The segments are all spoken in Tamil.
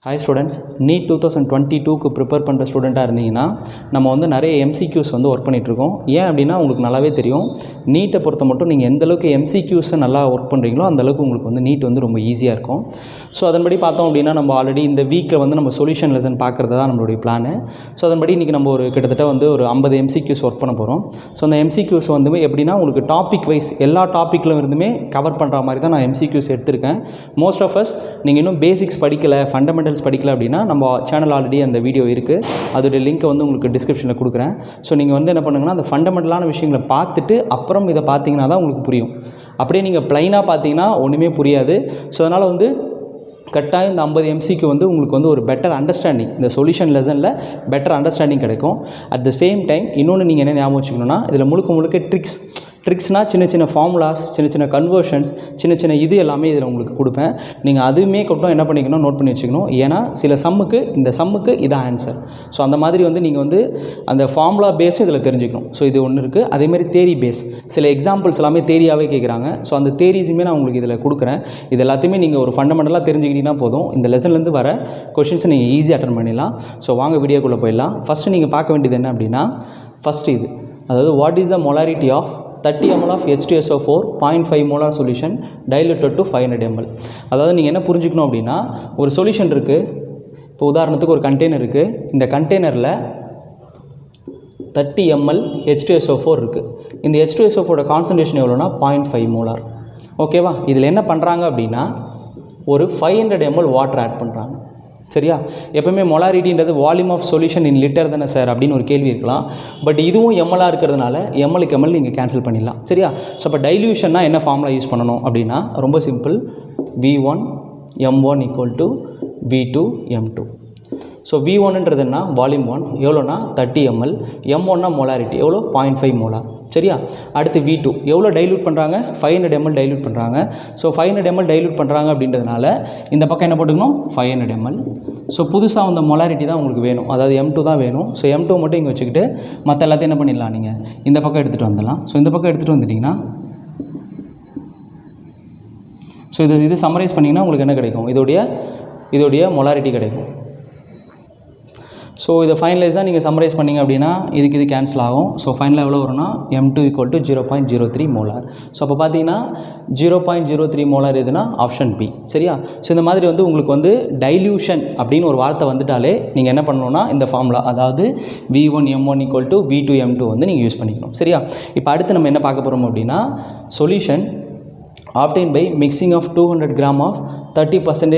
ஹாய் ஸ்டூடெண்ட்ஸ், நீட் 2022க்கு ப்ரிப்பேர் பண்ணுற ஸ்டூடெண்ட்டாக இருந்தீங்கன்னா நம்ம வந்து நிறைய எம்சிக்யூஸ் வந்து ஒர்க் பண்ணிகிட்ருக்கோம். ஏன் அப்படின்னா உங்களுக்கு நல்லாவே தெரியும், நீட்டை பொறுத்த மட்டும் நீங்கள் எந்தளவுக்கு எம்சிக்யூஸை நல்லா ஒர்க் பண்ணுறீங்களோ அந்தளவுக்கு உங்களுக்கு வந்து நீட் வந்து ரொம்ப ஈஸியாக இருக்கும். ஸோ அதன்படி பார்த்தோம் அப்படின்னா நம்ம ஆல்ரெடி இந்த வீக்கில் வந்து நம்ம சொல்யூஷன் லெசன் பார்க்குறது தான் நம்மளுடைய பிளானு. ஸோ அதன்படி இன்றைக்கி நம்ம கிட்டத்தட்ட வந்து ஒரு 50 எம்சிக்யூஸ் ஒர்க் பண்ண போகிறோம். ஸோ அந்த எம்சிக்யூஸ் வந்து எப்படின்னா உங்களுக்கு டாபிக் வைஸ் எல்லா டாப்பிக்கிலும் இருந்துமே கவர் பண்ணுற மாதிரி தான் நான் எம்சிக்யூஸ் எடுத்திருக்கேன். மோஸ்ட் ஆஃப் அஸ் நீங்கள் இன்னும் பேசிக்ஸ் படிக்கலை, ஃபண்டமெண்டல் படிக்கல அப்படின்னா நம்ம சேனல் ஆல்ரெடி அந்த வீடியோ இருக்குது, அதோடைய லிங்க்கை வந்து உங்களுக்கு டிஸ்கிரிப்ஷனில் கொடுக்குறேன். ஸோ நீங்கள் வந்து என்ன பண்ணுங்கன்னா அந்த ஃபண்டமெண்டலான விஷயங்களை பார்த்துட்டு அப்புறம் இதை பார்த்தீங்கன்னா தான் உங்களுக்கு புரியும். அப்படியே நீங்கள் ப்ளைனாக பார்த்தீங்கன்னா ஒன்றுமே புரியாது. ஸோ அதனால் வந்து கட்டாயம் இந்த 50 எம்சிக்கு வந்து உங்களுக்கு வந்து ஒரு பெட்டர் அண்டர்ஸ்டாண்டிங், இந்த சொல்யூஷன் லெசனில் பெட்டர் அண்டர்ஸ்டாண்டிங் கிடைக்கும். அட் த சேம் டைம் இன்னொன்று நீங்கள் என்ன ஞாபகம் வச்சுக்கணுன்னா, இதில் முழுக்க ட்ரிக்ஸ்னால் சின்ன சின்ன ஃபார்முலாஸ், சின்ன சின்ன கன்வர்ஷன்ஸ், சின்ன சின்ன இது எல்லாமே இதில் உங்களுக்கு கொடுப்பேன். நீங்கள் அதுவுமே கொட்டும் என்ன பண்ணிக்கணும், நோட் பண்ணி வச்சுக்கணும். ஏன்னா சில சம்முக்கு இந்த சம்முக்கு இதான் ஆன்சர். ஸோ அந்த மாதிரி வந்து நீங்கள் வந்து அந்த ஃபார்முலா பேஸும் இதில் தெரிஞ்சுக்கணும். ஸோ இது ஒன்று இருக்குது. அதேமாதிரி தேரி பேஸ், சில எக்ஸாம்பிள்ஸ் எல்லாமே தேரியாகவே கேட்குறாங்க. ஸோ அந்த தேரிஸுமே நான் உங்களுக்கு இதில் கொடுக்குறேன். இது எல்லாத்தையுமே நீங்கள் ஒரு ஃபண்டமெண்டலாக தெரிஞ்சுக்கிட்டீங்கன்னா போதும், இந்த லெசன்லேருந்து வர கொஷின்ஸை நீங்கள் ஈஸியாக அட்டன் பண்ணிடலாம். ஸோ வாங்க வீடியோக்குள்ளே போயிடலாம். ஃபஸ்ட்டு நீங்கள் பார்க்க வேண்டியது என்ன அப்படின்னா, ஃபஸ்ட்டு இது, அதாவது what is the molarity of 30 ml of H2SO4 0.5 molar solution diluted to 500 ml. அதாவது நீங்கள் என்ன புரிஞ்சுக்கணும் அப்படின்னா, ஒரு சொல்யூஷன் இருக்குது. இப்போ உதாரணத்துக்கு ஒரு கண்டெய்னர் இருக்குது. இந்த கண்டெய்னரில் 30 ml H2SO4 இருக்குது. இந்த H2SO4 கான்சன்ட்ரேஷன் எவ்வளோனா 0.5 molar. ஓகேவா? இதில் என்ன பண்ணுறாங்க அப்படின்னா ஒரு 500 ml வாட்டர் ஆட் பண்ணுறாங்க. சரியா? எப்பவுமே மொலாரிட்டின்றது volume of solution in litre தானே சார் அப்படின்னு ஒரு கேள்வி இருக்கலாம். பட் இதுவும் எம்எல்லாக இருக்கிறதுனால எம்எல்க்கு எம்எல் நீங்கள் கேன்சல் பண்ணிடலாம். சரியா? ஸோ அப்போ டைல்யூஷன்னா என்ன ஃபார்முலா யூஸ் பண்ணணும் அப்படின்னா ரொம்ப simple, V1 M1 = V2 M2. So V1ன்றது என்ன, வால்யூம் 1 எவ்வளோனா 30 ml, M1னா மொலாரிட்டி எவ்வளோ 0.5 மோலார். சரியா? அடுத்து V2 எவ்வளோ டைல்யூட் பண்ணுறாங்க, 500 ml டைல்யூட் பண்ணுறாங்க. ஸோ 500 ml டைல்யூட் பண்ணுறாங்க அப்படின்றதுனால இந்த பக்கம் என்ன போட்டுக்கணும், 500 ml. ஸோ புதுசாக அந்த மொலாரிட்டி தான் உங்களுக்கு வேணும், அதாவது M2 தான் வேணும். ஸோ M2 மட்டும் இங்கே வச்சுக்கிட்டு மற்ற எல்லாத்தையும் என்ன பண்ணிடலாம், நீங்கள் இந்த பக்கம் எடுத்துகிட்டு வந்துடலாம். ஸோ இந்த பக்கம் எடுத்துகிட்டு வந்துட்டிங்கன்னா, ஸோ இது சம்மரைஸ் பண்ணிங்கன்னா உங்களுக்கு என்ன கிடைக்கும், இதோடைய மொலாரிட்டி கிடைக்கும். ஸோ இதை ஃபைனலைஸாக நீங்கள் சம்மரைஸ் பண்ணிங்க அப்படின்னா இது கேன்சல் ஆகும். ஸோ ஃபைனலாக எவ்வளோ வரும்னா M2 = 0.03 மோலார். ஸோ அப்போ பார்த்தீங்கன்னா 0.03 மோலார் எதுனா ஆப்ஷன் பி. சரியா? ஸோ இந்த மாதிரி வந்து உங்களுக்கு வந்து டைல்யூஷன் அப்படின்னு ஒரு வார்த்தை வந்துட்டாலே நீங்கள் என்ன பண்ணணும்னா இந்த ஃபார்முலா, அதாவது V1 M1 = V2 M2 வந்து நீங்கள் யூஸ் பண்ணிக்கணும். சரியா? இப்போ அடுத்து நம்ம என்ன பார்க்க போகிறோம் அப்படின்னா, solution obtained by mixing of 200 gram of 30%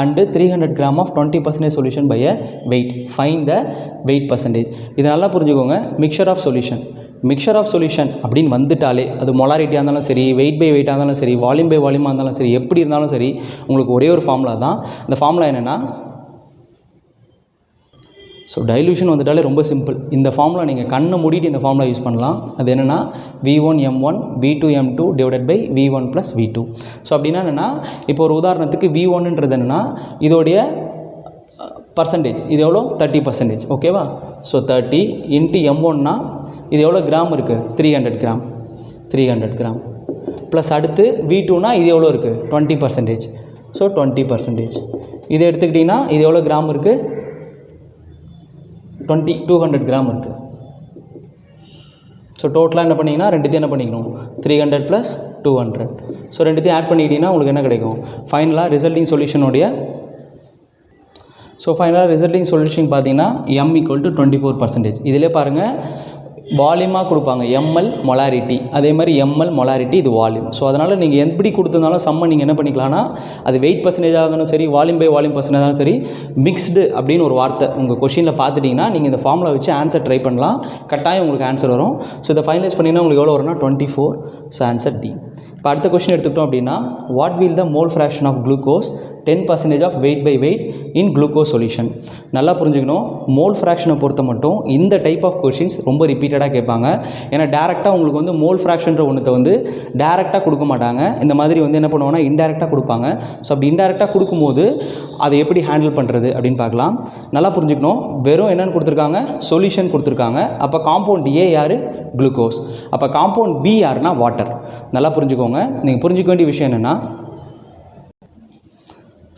and 300 gram of 20% solution by a weight. Find the weight percentage. இது நல்லா புரிஞ்சுக்கோங்க. மிக்சர் ஆஃப் சொல்யூஷன் அப்படின்னு வந்துட்டாலே அது மொலாரிட்டியாக இருந்தாலும் சரி, வெயிட் பை வெயிட்டாக இருந்தாலும் சரி, வால்யூம் பை வால்யூமாக இருந்தாலும் சரி, எப்படி இருந்தாலும் சரி, உங்களுக்கு ஒரே ஒரு ஃபார்முலா தான். அந்த ஃபார்முலா என்னென்னா, ஸோ டைல்யூஷன் வந்துட்டாலே ரொம்ப சிம்பிள். இந்த ஃபார்முலா நீங்கள் கண்ணை மூடிட்டு இந்த ஃபார்முலா யூஸ் பண்ணலாம். அது என்னென்னா V1 M1 V2 M2 divided by V1 + V2. So அப்படின்னா என்னென்னா, இப்போ ஒரு உதாரணத்துக்கு V1ன்றது என்னென்னா இதோடைய பர்சன்டேஜ், இது எவ்வளோ 30%. ஓகேவா? ஸோ 30 × M1னா இது எவ்வளோ கிராம் இருக்குது, 300 கிராம். ப்ளஸ் அடுத்து V2னா இது எவ்வளோ இருக்குது 20%. ஸோ 20%. இதை எடுத்துக்கிட்டிங்கன்னா இது எவ்வளோ கிராம் இருக்குது, 200 கிராம் இருக்குது. ஸோ டோட்டலாக என்ன பண்ணிங்கன்னா ரெண்டுத்தையும் என்ன பண்ணிக்கணும், 300 + 200. ஸோ ரெண்டுத்தையும் ஆட் பண்ணிக்கிட்டிங்கன்னா உங்களுக்கு என்ன கிடைக்கும், ஃபைனலாக ரிசல்ட்டிங் சொல்யூஷன் பார்த்தீங்கன்னா M = 24%. இதிலே பாருங்கள் வால்யூமாக கொடுப்பாங்க, எம்எல் மொலாரிட்டி, அதே மாதிரி எம்எல் மொலாரிட்டி, இது வால்யூம். ஸோ அதனால் நீங்கள் எப்படி கொடுத்துருந்தாலும் சம்மை நீங்கள் என்ன பண்ணிக்கலாம்னா, அது வெயிட் பர்சன்டேஜாக இருந்தாலும் சரி, வால்யூம் பை வால்யூம் பர்சன்டேஜாக இருந்தாலும் சரி, மிக்ஸ்டு அப்படின்னு ஒரு வார்த்தை உங்கள் கொஷினில் பார்த்துட்டிங்கன்னா நீங்கள் இந்த ஃபார்முலா வச்சு ஆன்சர் ட்ரை பண்ணலாம். கட்டாயம் உங்களுக்கு ஆன்சர் வரும். ஸோ இதை ஃபைனலைஸ் பண்ணிங்கன்னா உங்களுக்கு எவ்வளோ வரும்னா 24. So answer D. இப்போ அடுத்த கொஷின் எடுத்துக்கிட்டோம் அப்படின்னா, what will the mole fraction of glucose 10% of weight by weight in glucose solution. நல்லா புரிஞ்சுக்கணும், மோல் ஃப்ராக்ஷனை பொறுத்த மட்டும் இந்த டைப் ஆஃப் கொஷின்ஸ் ரொம்ப ரிப்பீட்டடாக கேட்பாங்க. ஏன்னா டேரெக்டாக உங்களுக்கு வந்து மோல் ஃப்ராக்ஷன்ற ஒன்றத்தை வந்து டேரெக்டாக கொடுக்க மாட்டாங்க. இந்த மாதிரி வந்து என்ன பண்ணுவாங்கன்னா இன்டெரக்டாக கொடுப்பாங்க. ஸோ அப்படி இன்டெரக்டாக கொடுக்கும்போது அதை எப்படி ஹேண்டில் பண்ணுறது அப்படின்னு பார்க்கலாம். நல்லா புரிஞ்சுக்கணும், வெறும் என்னென்னு கொடுத்துருக்காங்க, சொல்யூஷன் கொடுத்துருக்காங்க. அப்போ காம்பவுண்ட் ஏ யார், குளுக்கோஸ். அப்போ காம்பவுண்ட் பி யாருன்னா வாட்டர். நல்லா புரிஞ்சுக்கோங்க. நீங்கள் புரிஞ்சுக்க வேண்டிய விஷயம் என்னென்னா,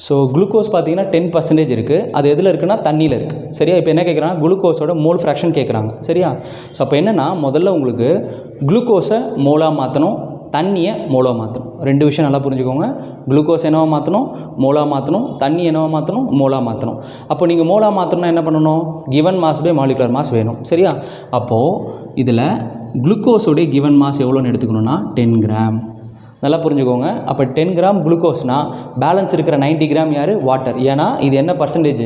ஸோ குளுக்கோஸ் பார்த்தீங்கன்னா 10% இருக்குது. அது எதில் இருக்குன்னா தண்ணியில் இருக்குது. சரியா? இப்போ என்ன கேட்குறாங்க, குளுக்கோஸோட மோல் ஃப்ராக்ஷன் கேட்குறாங்க. சரியா? ஸோ அப்போ என்னென்னா முதல்ல உங்களுக்கு குளுக்கோஸை மோலாக மாற்றணும், தண்ணியை மோலாக மாற்றணும். 2 விஷயம் நல்லா புரிஞ்சுக்கோங்க. குளுக்கோஸ் என்னவா மாற்றணும், மோலாக மாற்றணும். தண்ணி என்னவா மாற்றணும், மோலாக மாற்றணும். அப்போ நீங்கள் மோலாக மாற்றணும்னா என்ன பண்ணணும், given mass by molecular mass வேணும். சரியா? அப்போது இதில் குளுக்கோஸோடைய கிவன் மாஸ் எவ்வளோன்னு எடுத்துக்கணும்னா 10 கிராம். நல்லா புரிஞ்சுக்கோங்க. அப்போ 10 கிராம் குளுக்கோஸ்னால் பேலன்ஸ் இருக்கிற 90 கிராம் யார், வாட்டர். ஏன்னா இது என்ன percentage,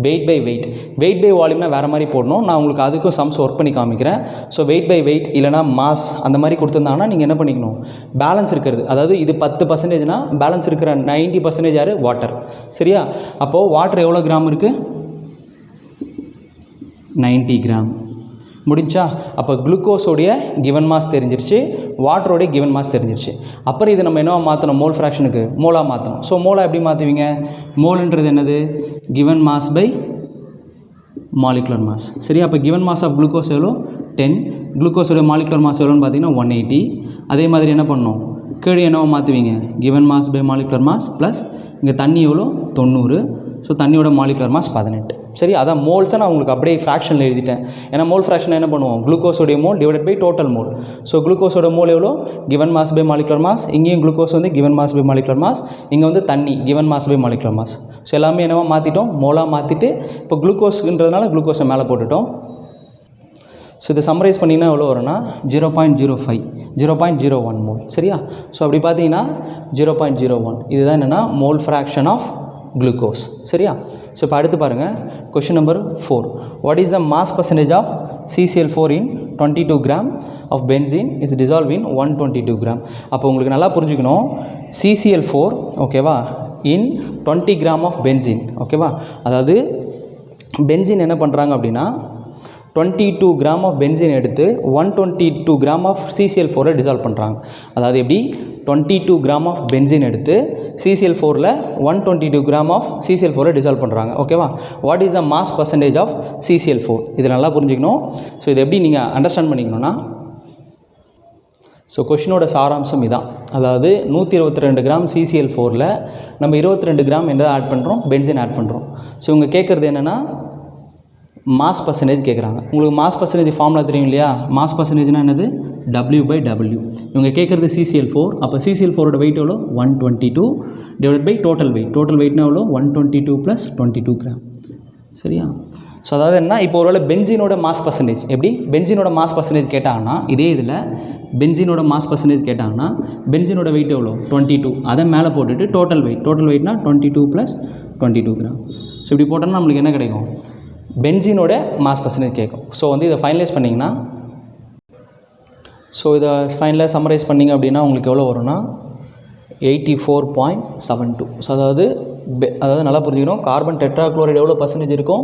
weight by weight. Weight by வால்யூம்னா வேறு மாதிரி போடணும். நான் உங்களுக்கு அதுக்கும் சம்ஸ் ஒர்க் பண்ணி காமிக்கிறேன். ஸோ வெயிட் பை வெயிட் இல்லைனா மாஸ் அந்த மாதிரி கொடுத்துருந்தாங்கன்னா நீங்கள் என்ன பண்ணிக்கணும், பேலன்ஸ் இருக்கிறது, அதாவது இது 10%னா பேலன்ஸ் இருக்கிற 90% யார், வாட்டர். சரியா? அப்போது வாட்டர் எவ்வளோ கிராம் இருக்குது, 90 கிராம். முடிஞ்சா? அப்போ குளுக்கோஸோடைய கிவன் மாஸ் தெரிஞ்சிருச்சு, வாட்டரோடைய கிவன் மாஸ் தெரிஞ்சிருச்சு. அப்புறம் இதை நம்ம என்னவா மாற்றணும், மோல் ஃப்ராக்ஷனுக்கு மோலாக மாற்றணும். ஸோ மோலாக எப்படி மாற்றுவீங்க, மோல்ன்றது என்னது, given mass by molecular mass. சரியா? அப்போ கிவன் மாஸ் ஆஃப் குளுக்கோஸ் எவ்வளோ, 10. குளுக்கோஸோட மாலிகுலர் மாஸ் எவ்வளோன்னு பார்த்தீங்கன்னா 180. அதே மாதிரி என்ன பண்ணணும், கீழே என்னவா மாற்றுவீங்க, given mass by molecular mass plus இங்கே தண்ணி எவ்வளோ 90. ஸோ தண்ணியோட மாலிகுலர் மாஸ் 18. சரி, அதான் மோல்ஸை நான் உங்களுக்கு அப்படியே ஃப்ராக்ஷனில் எழுதிட்டேன். ஏன்னா மோல் ஃப்ராக்ஷன் என்ன பண்ணுவோம், குளுக்கோஸோடைய mole divided by total mole. So குளுக்கோஸோட மோல் எவ்வளோ, given mass by molecular mass. இங்கேயும் குளுக்கோஸ் வந்து given mass by molecular mass, இங்கே வந்து தண்ணி given mass by molecular mass. So எல்லாமே என்னவா மாற்றிட்டோம், மோலாக மாற்றிட்டு இப்போ குளுக்கோஸ்ன்றதுனால குளுக்கோஸை மேலே போட்டுட்டோம். ஸோ இதை சம்மரைஸ் பண்ணிங்கன்னா எவ்வளோ வரும்னா 0.05 0.01 மோல். சரியா? ஸோ அப்படி பார்த்தீங்கன்னா 0.01 இதுதான் என்னென்னா மோல் ஃப்ராக்ஷன் ஆஃப் குளுக்கோஸ். சரியா? ஸோ இப்போ அடுத்து பாருங்கள், question number 4. What is the mass percentage of CCl4 in 22 gram of benzene is dissolve in 122 gram. அப்போ உங்களுக்கு நல்லா புரிஞ்சுக்கணும், CCl4 ஓகேவா இன் 20 கிராம் ஆஃப் பென்சீன். ஓகேவா? அதாவது பென்சீன் என்ன பண்ணுறாங்க அப்படின்னா 22 கிராம் ஆஃப் பென்சீன் எடுத்து 122 கிராம் ஆஃப் CCl4 டிசால்வ் பண்ணுறாங்க. அதாவது எப்படி, 22 கிராம் ஆஃப் பென்சீன் எடுத்து CCl4ல் 122 கிராம் ஆஃப் CCl4 டிசால்வ் பண்ணுறாங்க. ஓகேவா? What is the mass percentage of CCl4, இது நல்லா புரிஞ்சுக்கணும். ஸோ இது எப்படி நீங்கள் அண்டர்ஸ்டாண்ட் பண்ணிக்கணும்னா, ஸோ கொஷினோட சாராம்சம் இதான். அதாவது 122 கிராம் CCl4ல் நம்ம 22 கிராம் என்ன ஆட் பண்ணுறோம், பென்சீன் ஆட் பண்ணுறோம். ஸோ இவங்க கேட்குறது என்னென்னா மாஸ் பர்சன்டேஜ் கேட்குறாங்க. உங்களுக்கு மாஸ் பர்சன்டேஜ் ஃபார்முலா தெரியும் இல்லையா, மாஸ் பர்சன்டேஜ்னா என்னது, W/W. இவங்க கேட்குறது CCl4. அப்போ CCl4ஓட வெயிட் எவ்வளோ, 122 divide by total weight. Total வெயிட்னா எவ்வளோ, 122 + 22 கிராம். சரியா? ஸோ அதாவது என்ன, இப்போ ஒருவேளை பென்சீனோட மாஸ் பர்சன்டேஜ், எப்படி பென்சீனோட மாஸ் பர்சன்டேஜ் கேட்டாங்கன்னா, இதே இதில் பென்சீனோட மாஸ் பர்சன்டேஜ் கேட்டாங்கன்னா பென்சீனோட வெயிட் எவ்வளோ 22, அதை மேலே போட்டுட்டு டோட்டல் வெயிட்னா 22 + 22 கிராம். ஸோ இப்படி போட்டோம்னா நம்மளுக்கு என்ன கிடைக்கும், பென்சீனோட மாஸ் பர்சன்டேஜ் கேட்கும். ஸோ வந்து இதை ஃபைனலைஸ் பண்ணிங்கன்னா, ஸோ இதை ஃபைனலாக சம்மரைஸ் பண்ணிங்க அப்படின்னா உங்களுக்கு எவ்வளோ வரும்னா 84.72. ஸோ அதாவது நல்லா புரிஞ்சுக்கணும், கார்பன் டெட்ராக்ளோரைடு எவ்வளோ பர்சன்டேஜ் இருக்கும்,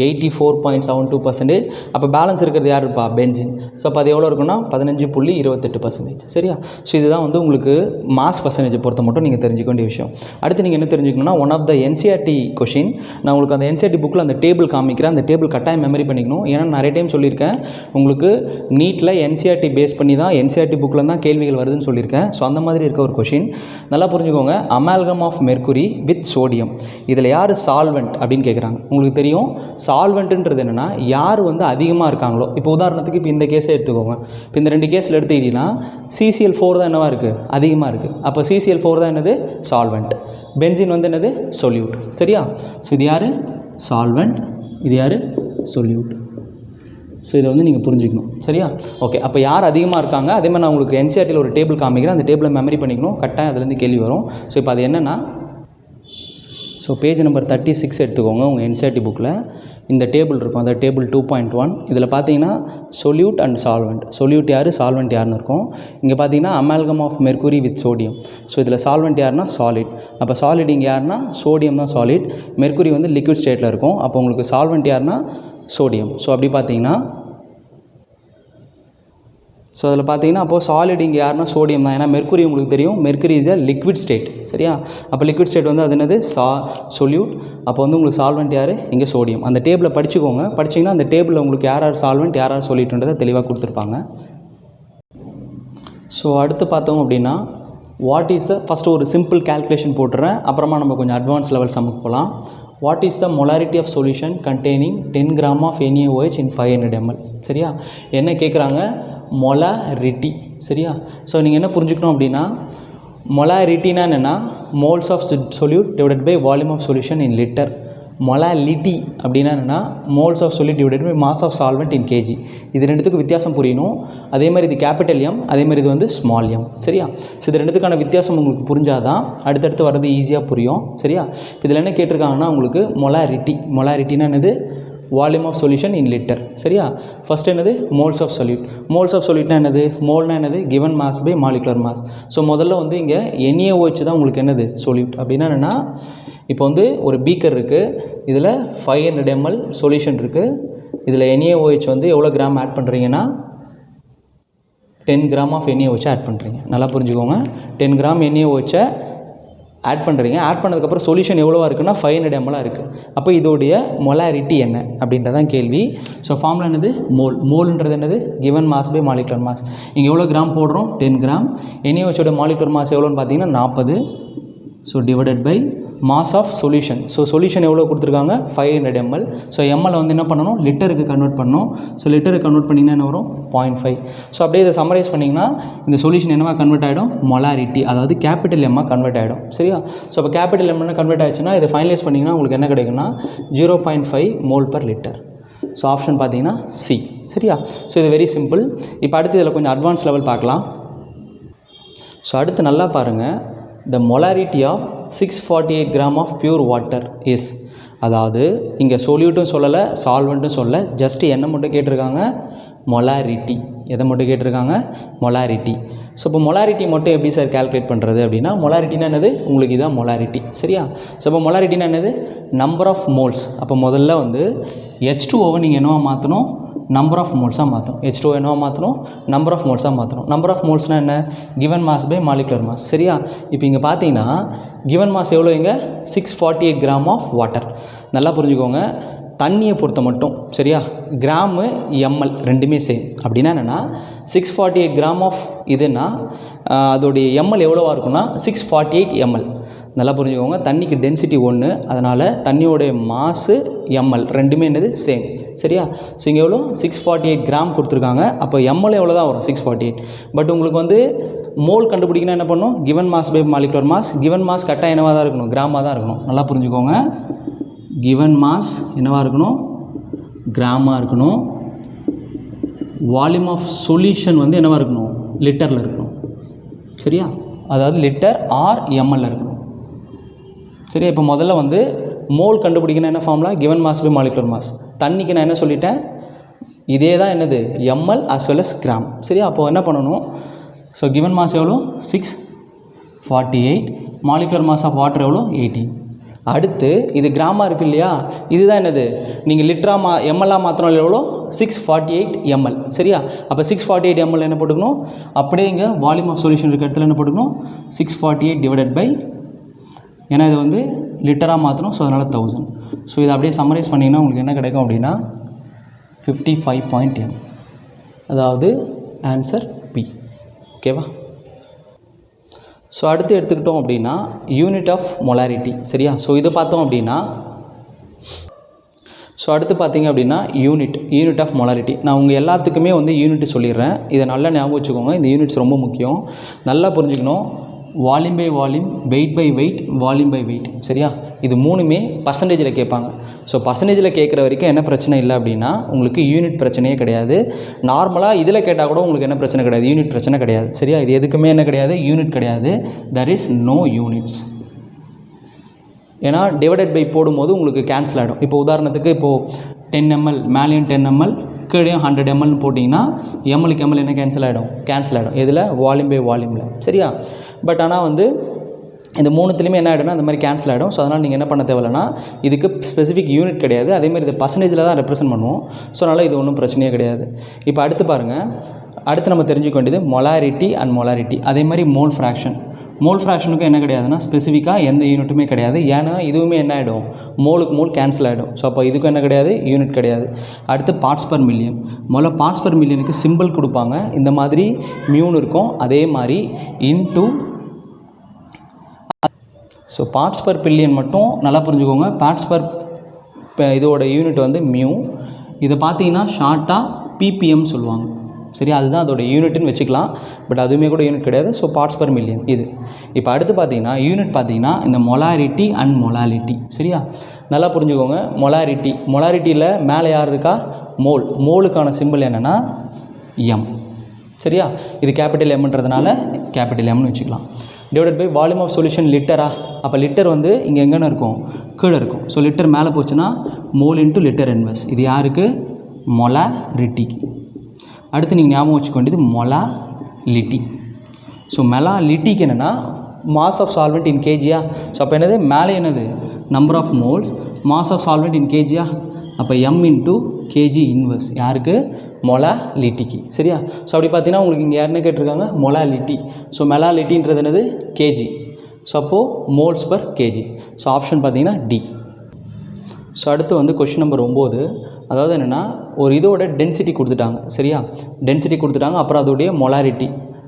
84.72%. அப்போ பேலன்ஸ் இருக்கிறது யார் இருப்பா, பென்சீன். ஸோ அப்போ அது எவ்வளோ இருக்குன்னா 15.28%. சரியா? ஸோ இதுதான் வந்து உங்களுக்கு மாஸ் பர்சன்டேஜை பொறுத்த மட்டும் நீங்கள் தெரிஞ்சுக்க வேண்டிய விஷயம். அடுத்து நீங்கள் என்ன தெரிஞ்சுக்கணும்னா, one of the NCERT question, நான் உங்களுக்கு அந்த NCERT புக்கில் அந்த டேபிள் காமிக்கிறேன். அந்த டேபிள் கட்டாயம் மெமரி பண்ணிக்கணும். ஏன்னா நிறைய டைம் சொல்லியிருக்கேன், உங்களுக்கு நீட்டில் NCERT பேஸ் பண்ணி தான் NCERT புக்கில் தான் கேள்விகள் வருதுன்னு சொல்லியிருக்கேன். ஸோ அந்த மாதிரி இருக்க ஒரு கொஷின் நல்லா புரிஞ்சுக்கோங்க. Amalgam of mercury with sodium, இதில் யார் சால்வெண்ட் அப்படின்னு கேட்குறாங்க. உங்களுக்கு தெரியும் சால்வெண்ட்டுன்றது என்னென்னா யார் வந்து அதிகமாக இருக்காங்களோ. இப்போ உதாரணத்துக்கு இப்போ இந்த கேஸை எடுத்துக்கோங்க. இப்போ இந்த 2 கேஸில் எடுத்துக்கிட்டிங்கன்னா CCl4 தான் என்னவாக இருக்குது, அதிகமாக இருக்குது. அப்போ CCl4 தான் என்னது, சால்வெண்ட். பென்சீன் வந்து என்னது, சொல்யூட். சரியா? ஸோ இது யார் சால்வெண்ட், இது யார் சொல்யூட். ஸோ இதை வந்து நீங்கள் புரிஞ்சுக்கணும். சரியா? ஓகே. அப்போ யார் அதிகமாக இருக்காங்க, அதே மாதிரி நான் உங்களுக்கு NCERTயில் ஒரு டேபிள் காமிக்கிறேன். அந்த டேபிளை மெமரி பண்ணிக்கணும். கரெக்டாக அதுலேருந்து கேள்வி வரும். ஸோ இப்போ அது என்னென்னா, ஸோ பேஜ் நம்பர் 36 எடுத்துக்கோங்க. உங்கள் NCERT புக்கில் இந்த டேபிள் இருக்கும், அந்த டேபிள் 2.1. இதில் பார்த்தீங்கன்னா சொல்யூட் அண்ட் சால்வெண்ட், சொல்யூட் யார், சால்வெண்ட் யாருன்னு இருக்கும். இங்கே பார்த்தீங்கன்னா amalgam of mercury with sodium. So இதில் சால்வெண்ட் யாருன்னா சாலிட். அப்போ சாலிட் இங்கே யாருன்னா சோடியம் தான் சாலிட், மெர்க்குரி வந்து லிக்விட் ஸ்டேட்டில் இருக்கும். அப்போ உங்களுக்கு சால்வெண்ட் யாருன்னா சோடியம். ஸோ அப்படி பார்த்தீங்கன்னா, ஸோ அதில் பார்த்தீங்கன்னா அப்போது சாலிட் இங்கே யாருன்னா சோடியம் தான். ஏன்னா மெர்க்குரி உங்களுக்கு தெரியும், mercury is a liquid state. சரியா? அப்போ லிக்விட் ஸ்டேட் வந்து அது என்னது, சொல்யூட். அப்போ வந்து உங்களுக்கு சால்வெண்ட் யார், இங்கே சோடியம். அந்த டேபிளை படிச்சுக்கோங்க. படிச்சிங்கன்னா அந்த டேபிளில் உங்களுக்கு யார் சால்வெண்ட் யார் சொல்யூட்ன்றதை தெளிவாக கொடுத்துருப்பாங்க. ஸோ அடுத்து பார்த்தோம் அப்படின்னா வாட் இஸ் த ஃபஸ்ட்டு ஒரு சிம்பிள் கேல்குலேஷன் போட்டுறேன், அப்புறமா நம்ம கொஞ்சம் அட்வான்ஸ் லெவல் சம்முக்கு போகலாம். What is the molarity of solution containing 10 gram of NaOH in 500 ml? சரியா, என்ன கேட்குறாங்க? மொலாரிட்டி. சரியா, ஸோ நீங்கள் என்ன புரிஞ்சுக்கணும் அப்படின்னா, மொலாரிட்டினா என்னென்னா moles of solute divided by volume of solution in litre. Molality அப்படின்னா என்னென்னா moles of solute divided by mass of solvent in KG. இது ரெண்டுத்துக்கும் வித்தியாசம் புரியணும். அதே மாதிரி இது கேபிட்டல் எம், அதே மாதிரி இது வந்து ஸ்மால் எம். சரியா, ஸோ இது ரெண்டுத்துக்கான வித்தியாசம் உங்களுக்கு புரிஞ்சாதான் அடுத்தடுத்து வர்றது ஈஸியாக புரியும். சரியா, இதில் என்ன கேட்டிருக்காங்கன்னா உங்களுக்கு மொலாரிட்டினா என்னது? Volume of solution in litre. சரியா, ஃபஸ்ட் என்னது? Moles of solute. Moles of சொல்யூட்னா என்னது? மோல்னா என்னது? Given mass by molecular mass. So முதல்ல வந்து இங்கே NaOH தான் உங்களுக்கு என்னது? சொல்யூட். அப்படின்னா என்னென்னா, இப்போ வந்து ஒரு பீக்கர் இருக்குது, இதில் 500 ml சொல்யூஷன் இருக்குது. இதில் NaOH வந்து எவ்வளோ கிராம் ஆட் பண்ணுறீங்கன்னா 10 கிராம் ஆஃப் NaOH ஆட் பண்ணுறீங்க. நல்லா புரிஞ்சுக்கோங்க, 10 கிராம் NaOH ஆட் பண்ணுறீங்க. ஆட் பண்ணதுக்கப்புறம் சொல்யூஷன் எவ்வளோவா இருக்குன்னா 500 ml இருக்குது. அப்போ இதோடைய மொலாரிட்டி என்ன அப்படின்றதான் கேள்வி. ஸோ ஃபார்முலா என்னது? மோல்ன்றது என்னது? Given mass by molecular mass. இங்கே எவ்வளோ கிராம் போடுறோம்? 10 கிராம். NaOHோட மாலிகுலர் மாஸ் எவ்வளோன்னு பார்த்தீங்கன்னா 40. So divided by mass of solution. So solution எவ்வளோ கொடுத்துருக்காங்க? 500 ml. ஸோ எம்எல் வந்து என்ன பண்ணணும்? லிட்டருக்கு கன்வெர்ட் பண்ணணும். ஸோ லிட்டருக்கு கன்வெர்ட் பண்ணிங்கன்னா என்ன வரும்? 0.5. ஸோ அப்படியே இதை சம்மரைஸ் பண்ணிங்கன்னா இந்த சொல்யூஷன் என்னவா கன்வெர்ட் ஆகிடும்? மொலாரிட்டி, அதாவது கேபிட்டல் எம்மாக கன்வெர்ட் ஆகிடும். சரியா, ஸோ அப்போ கேபிட்டல் எம்னா கன்வெர்ட் ஆகிடுச்சுன்னா இதை ஃபைனலைஸ் பண்ணிங்கன்னா உங்களுக்கு என்ன கிடைக்குன்னா 0.5 mole per litre. So option பார்த்தீங்கன்னா சி. சரியா, ஸோ இது வெரி சிம்பிள். இப்போ அடுத்து இதில் கொஞ்சம் அட்வான்ஸ் லெவல் பார்க்கலாம். ஸோ அடுத்து நல்லா பாருங்கள். The molarity of 648 gram of pure water is, அதாவது இங்கே சொல்யூட்டும் சொல்லலை, சால்வெண்ட்டும் சொல்லலை, ஜஸ்ட்டு என்ன மட்டும் கேட்டிருக்காங்க? மொலாரிட்டி. எதை மட்டும் கேட்டிருக்காங்க? மொலாரிட்டி. ஸோ இப்போ மொலாரிட்டி மட்டும் எப்படி சார் கால்குலேட் பண்ணுறது அப்படின்னா, மொலாரிட்டினா என்னது? உங்களுக்கு இதான் மொலாரிட்டி. சரியா, ஸோ இப்போ மொலாரிட்டினா என்னது? Number of moles. அப்போ முதல்ல வந்து H2Oவை நீங்கள் என்னவா மாற்றணும்? நம்பர் ஆஃப் மோல்ஸாக மாற்றணும். H2O என்னவா மாற்றணும்? நம்பர் ஆஃப் மோல்ஸாக மாற்றணும். நம்பர் ஆஃப் மோல்ஸ்னால் என்ன? Given mass by molecular mass. சரியா, இப்போ இங்கே பார்த்தீங்கன்னா கிவன் மாஸ் எவ்வளோ? இங்கே 648 கிராம் ஆஃப் வாட்டர். நல்லா புரிஞ்சுக்கோங்க, தண்ணியை பொறுத்த மட்டும். சரியா, கிராமு எம்எல் ரெண்டுமே சேம். அப்படின்னா என்னென்னா 648 கிராம் ஆஃப் இதுன்னா அதோடைய எம்எல் எவ்வளோவா இருக்குன்னா 648 ml. நல்லா புரிஞ்சுக்கோங்க, தண்ணிக்கு டென்சிட்டி 1, அதனால் தண்ணியோடைய மாசு எம்எல் ரெண்டுமே என்னது? சேம். சரியா, ஸோ இங்கே எவ்வளோ? 648 கிராம் கொடுத்துருக்காங்க. அப்போ எம்எல் எவ்வளோ தான் வரும்? 648. பட் உங்களுக்கு வந்து மோல் கண்டுபிடிக்கணும் என்ன பண்ணணும்? Given mass by molecular mass. Given mass கரெக்டாக என்னவாக தான் இருக்கணும்? கிராமாக தான் இருக்கணும். நல்லா புரிஞ்சுக்கோங்க, கிவன் மாஸ் என்னவாக இருக்கணும்? கிராமாக இருக்கணும். வால்யூம் ஆஃப் சொல்யூஷன் வந்து என்னவாக இருக்கணும்? லிட்டரில் இருக்கணும். சரியா, அதாவது லிட்டர் ஆர் எம்எல்ல இருக்கணும். சரியா, இப்போ முதல்ல வந்து மோல் கண்டுபிடிக்கணும் என்ன formula? Given mass by molecular mass. தண்ணிக்கு நான் என்ன சொல்லிட்டேன்? இதே தான் என்னது? ML as well as gram. சரியா, அப்போது என்ன பண்ணணும்? ஸோ கிவன் மாஸ் எவ்வளோ? 648. மாலிகுலர் மாஸ் ஆஃப் வாட்டர் எவ்வளோ? 18. அடுத்து இது கிராமாக இருக்குது இல்லையா, இதுதான் என்னது? நீங்கள் லிட்டராக எம்எல்லாக மாற்றணும் எவ்வளோ? 648 ml. சரியா, அப்போ 648 ml என்ன போட்டுக்கணும்? அப்படியே இங்கே வால்யூம் ஆஃப் சொல்யூஷன் இருக்க இடத்துல என்ன போட்டுக்கணும்? 648 டிவைடட் பை, ஏன்னா இது வந்து லிட்டராக மாற்றணும், ஸோ அதனால் 1000. ஸோ இதை அப்படியே சம்மரைஸ் பண்ணிங்கன்னா உங்களுக்கு என்ன கிடைக்கும் அப்படின்னா 55.m. அதாவது ஆன்சர் பி. ஓகேவா, ஸோ அடுத்து எடுத்துக்கிட்டோம் அப்படின்னா யூனிட் ஆஃப் மொலாரிட்டி. சரியா, ஸோ இதை பார்த்தோம் அப்படின்னா, ஸோ அடுத்து பார்த்தீங்க அப்படின்னா யூனிட் ஆஃப் மொலாரிட்டி. நான் உங்கள் எல்லாத்துக்குமே வந்து யூனிட் சொல்லிடுறேன், இதை நல்லா ஞாபகம் வச்சுக்கோங்க. இந்த யூனிட்ஸ் ரொம்ப முக்கியம், நல்லா புரிஞ்சுக்கணும். Volume by volume, weight by weight, volume by weight. சரியா, இது மூணுமே பர்சன்டேஜில் கேட்பாங்க. ஸோ பர்சன்டேஜில் கேட்குற வரைக்கும் என்ன பிரச்சனை இல்லை அப்படின்னா உங்களுக்கு யூனிட் பிரச்சனையே கிடையாது. நார்மலாக இதில் கேட்டால் கூட உங்களுக்கு என்ன பிரச்சனை கிடையாது? யூனிட் பிரச்சனை கிடையாது. சரியா, இது எதுக்குமே என்ன கிடையாது? யூனிட் கிடையாது. There is no units. ஏன்னா டிவைடட் பை போடும்போது உங்களுக்கு கேன்சல் ஆகிடும். இப்போ உதாரணத்துக்கு இப்போது 10 ml மேலேயும் 10 ml கீழேயும் 100 ml போட்டிங்கன்னா எம்எலுக்கு எம்எல் என்ன கேன்சல் ஆகிடும்? இதில் வால்யூம் பை வால்யூமில். சரியா, பட் ஆனால் வந்து இந்த மூணுத்துலேயுமே என்ன ஆகிடும்னா அந்த மாதிரி கேன்சல் ஆகிடும். ஸோ அதனால் நீங்கள் என்ன பண்ண தேவையில்லைன்னா இதுக்கு ஸ்பெசிஃபிக் யூனிட் கிடையாது. அதேமாதிரி இது பர்சன்டேஜில் தான் ரெப்ரசென்ட் பண்ணுவோம். ஸோ அதனால் இது ஒன்றும் பிரச்சனையே கிடையாது. இப்போ அடுத்து பாருங்கள், அடுத்து நம்ம தெரிஞ்சுக்க வேண்டியது மொலாரிட்டி அண்ட் மொலாரிட்டி. அதே மாதிரி மோல் ஃப்ராக்ஷன். மோல் ஃப்ராக்ஷனுக்கும் என்ன கிடையாதுன்னா ஸ்பெசிஃபிக்காக எந்த யூனிட்டுமே கிடையாது. ஏன்னா இதுவுமே என்ன ஆகிடும்? மோலுக்கு மோல் கேன்சல் ஆகிடும். ஸோ அப்போ இதுக்கும் என்ன கிடையாது? யூனிட் கிடையாது. அடுத்து பார்ட்ஸ் பர் மில்லியன். முதல்ல பார்ட்ஸ் பர் மில்லியனுக்கு சிம்பிள் கொடுப்பாங்க, இந்த மாதிரி மியூன்னு இருக்கும். அதே மாதிரி into so parts per billion மட்டும் நல்லா புரிஞ்சுக்கோங்க. பார்ட்ஸ் பர் இதோட யூனிட் வந்து மியூ. இதை பார்த்தீங்கன்னா ஷார்ட்டாக ppm சொல்லுவாங்க. சரி, அதுதான் அதோட யூனிட்னு வச்சுக்கலாம். பட் அதுவுமே கூட யூனிட் கிடையாது. ஸோ பார்ட்ஸ் பர் மில்லியன் இது. இப்போ அடுத்து பார்த்தீங்கன்னா யூனிட் பார்த்தீங்கன்னா இந்த மொலாரிட்டி அண்ட் மொலாலிட்டி. சரியா, நல்லா புரிஞ்சுக்கோங்க. மொலாரிட்டியில் மேலே யார் இருக்கா? மோலுக்கான சிம்பிள் என்னென்னா எம். சரியா, இது கேபிட்டல் எம்ன்றதுனால கேபிட்டல் எம்னு வச்சுக்கலாம். Divided by volume of solution லிட்டரா. அப்போ லிட்டர் வந்து இங்கே எங்கேன்னு இருக்கும்? கீழே இருக்கும். ஸோ லிட்டர் மேலே போச்சுன்னா மோல் இன்ட்டு லிட்டர் இன்வெர்ஸ். இது யாருக்கு? மொலாரிட்டிக்கு. அடுத்து நீங்கள் ஞாபகம் வச்சுக்க வேண்டியது மொலாலிட்டி. ஸோ மெலாலிட்டிக்கு என்னென்னா மாஸ் ஆஃப் சால்வெண்ட் இன் கேஜியா. ஸோ அப்போ என்னது? மேலே என்னது? Number of moles. Mass of solvent in கேஜியா. அப்போ எம் இன்ட்டு கேஜி இன்வெர்ஸ் யாருக்கு? மொலாலிட்டிக்கு. சரியா, ஸோ அப்படி பார்த்தீங்கன்னா உங்களுக்கு இங்கே யாருன்னு கேட்டிருக்காங்க? மொலாலிட்டி. ஸோ மெலாலிட்டின்றது என்னது? கேஜி. ஸோ அப்போது moles per KG. So option பார்த்தீங்கன்னா டி. ஸோ அடுத்து வந்து கொஷின் நம்பர் 9. அதாவது என்னென்னா ஒரு இதோட டென்சிட்டி கொடுத்துட்டாங்க. சரியா, டென்சிட்டி கொடுத்துட்டாங்க. அப்புறம் அதோடைய மொலாரிட்டி.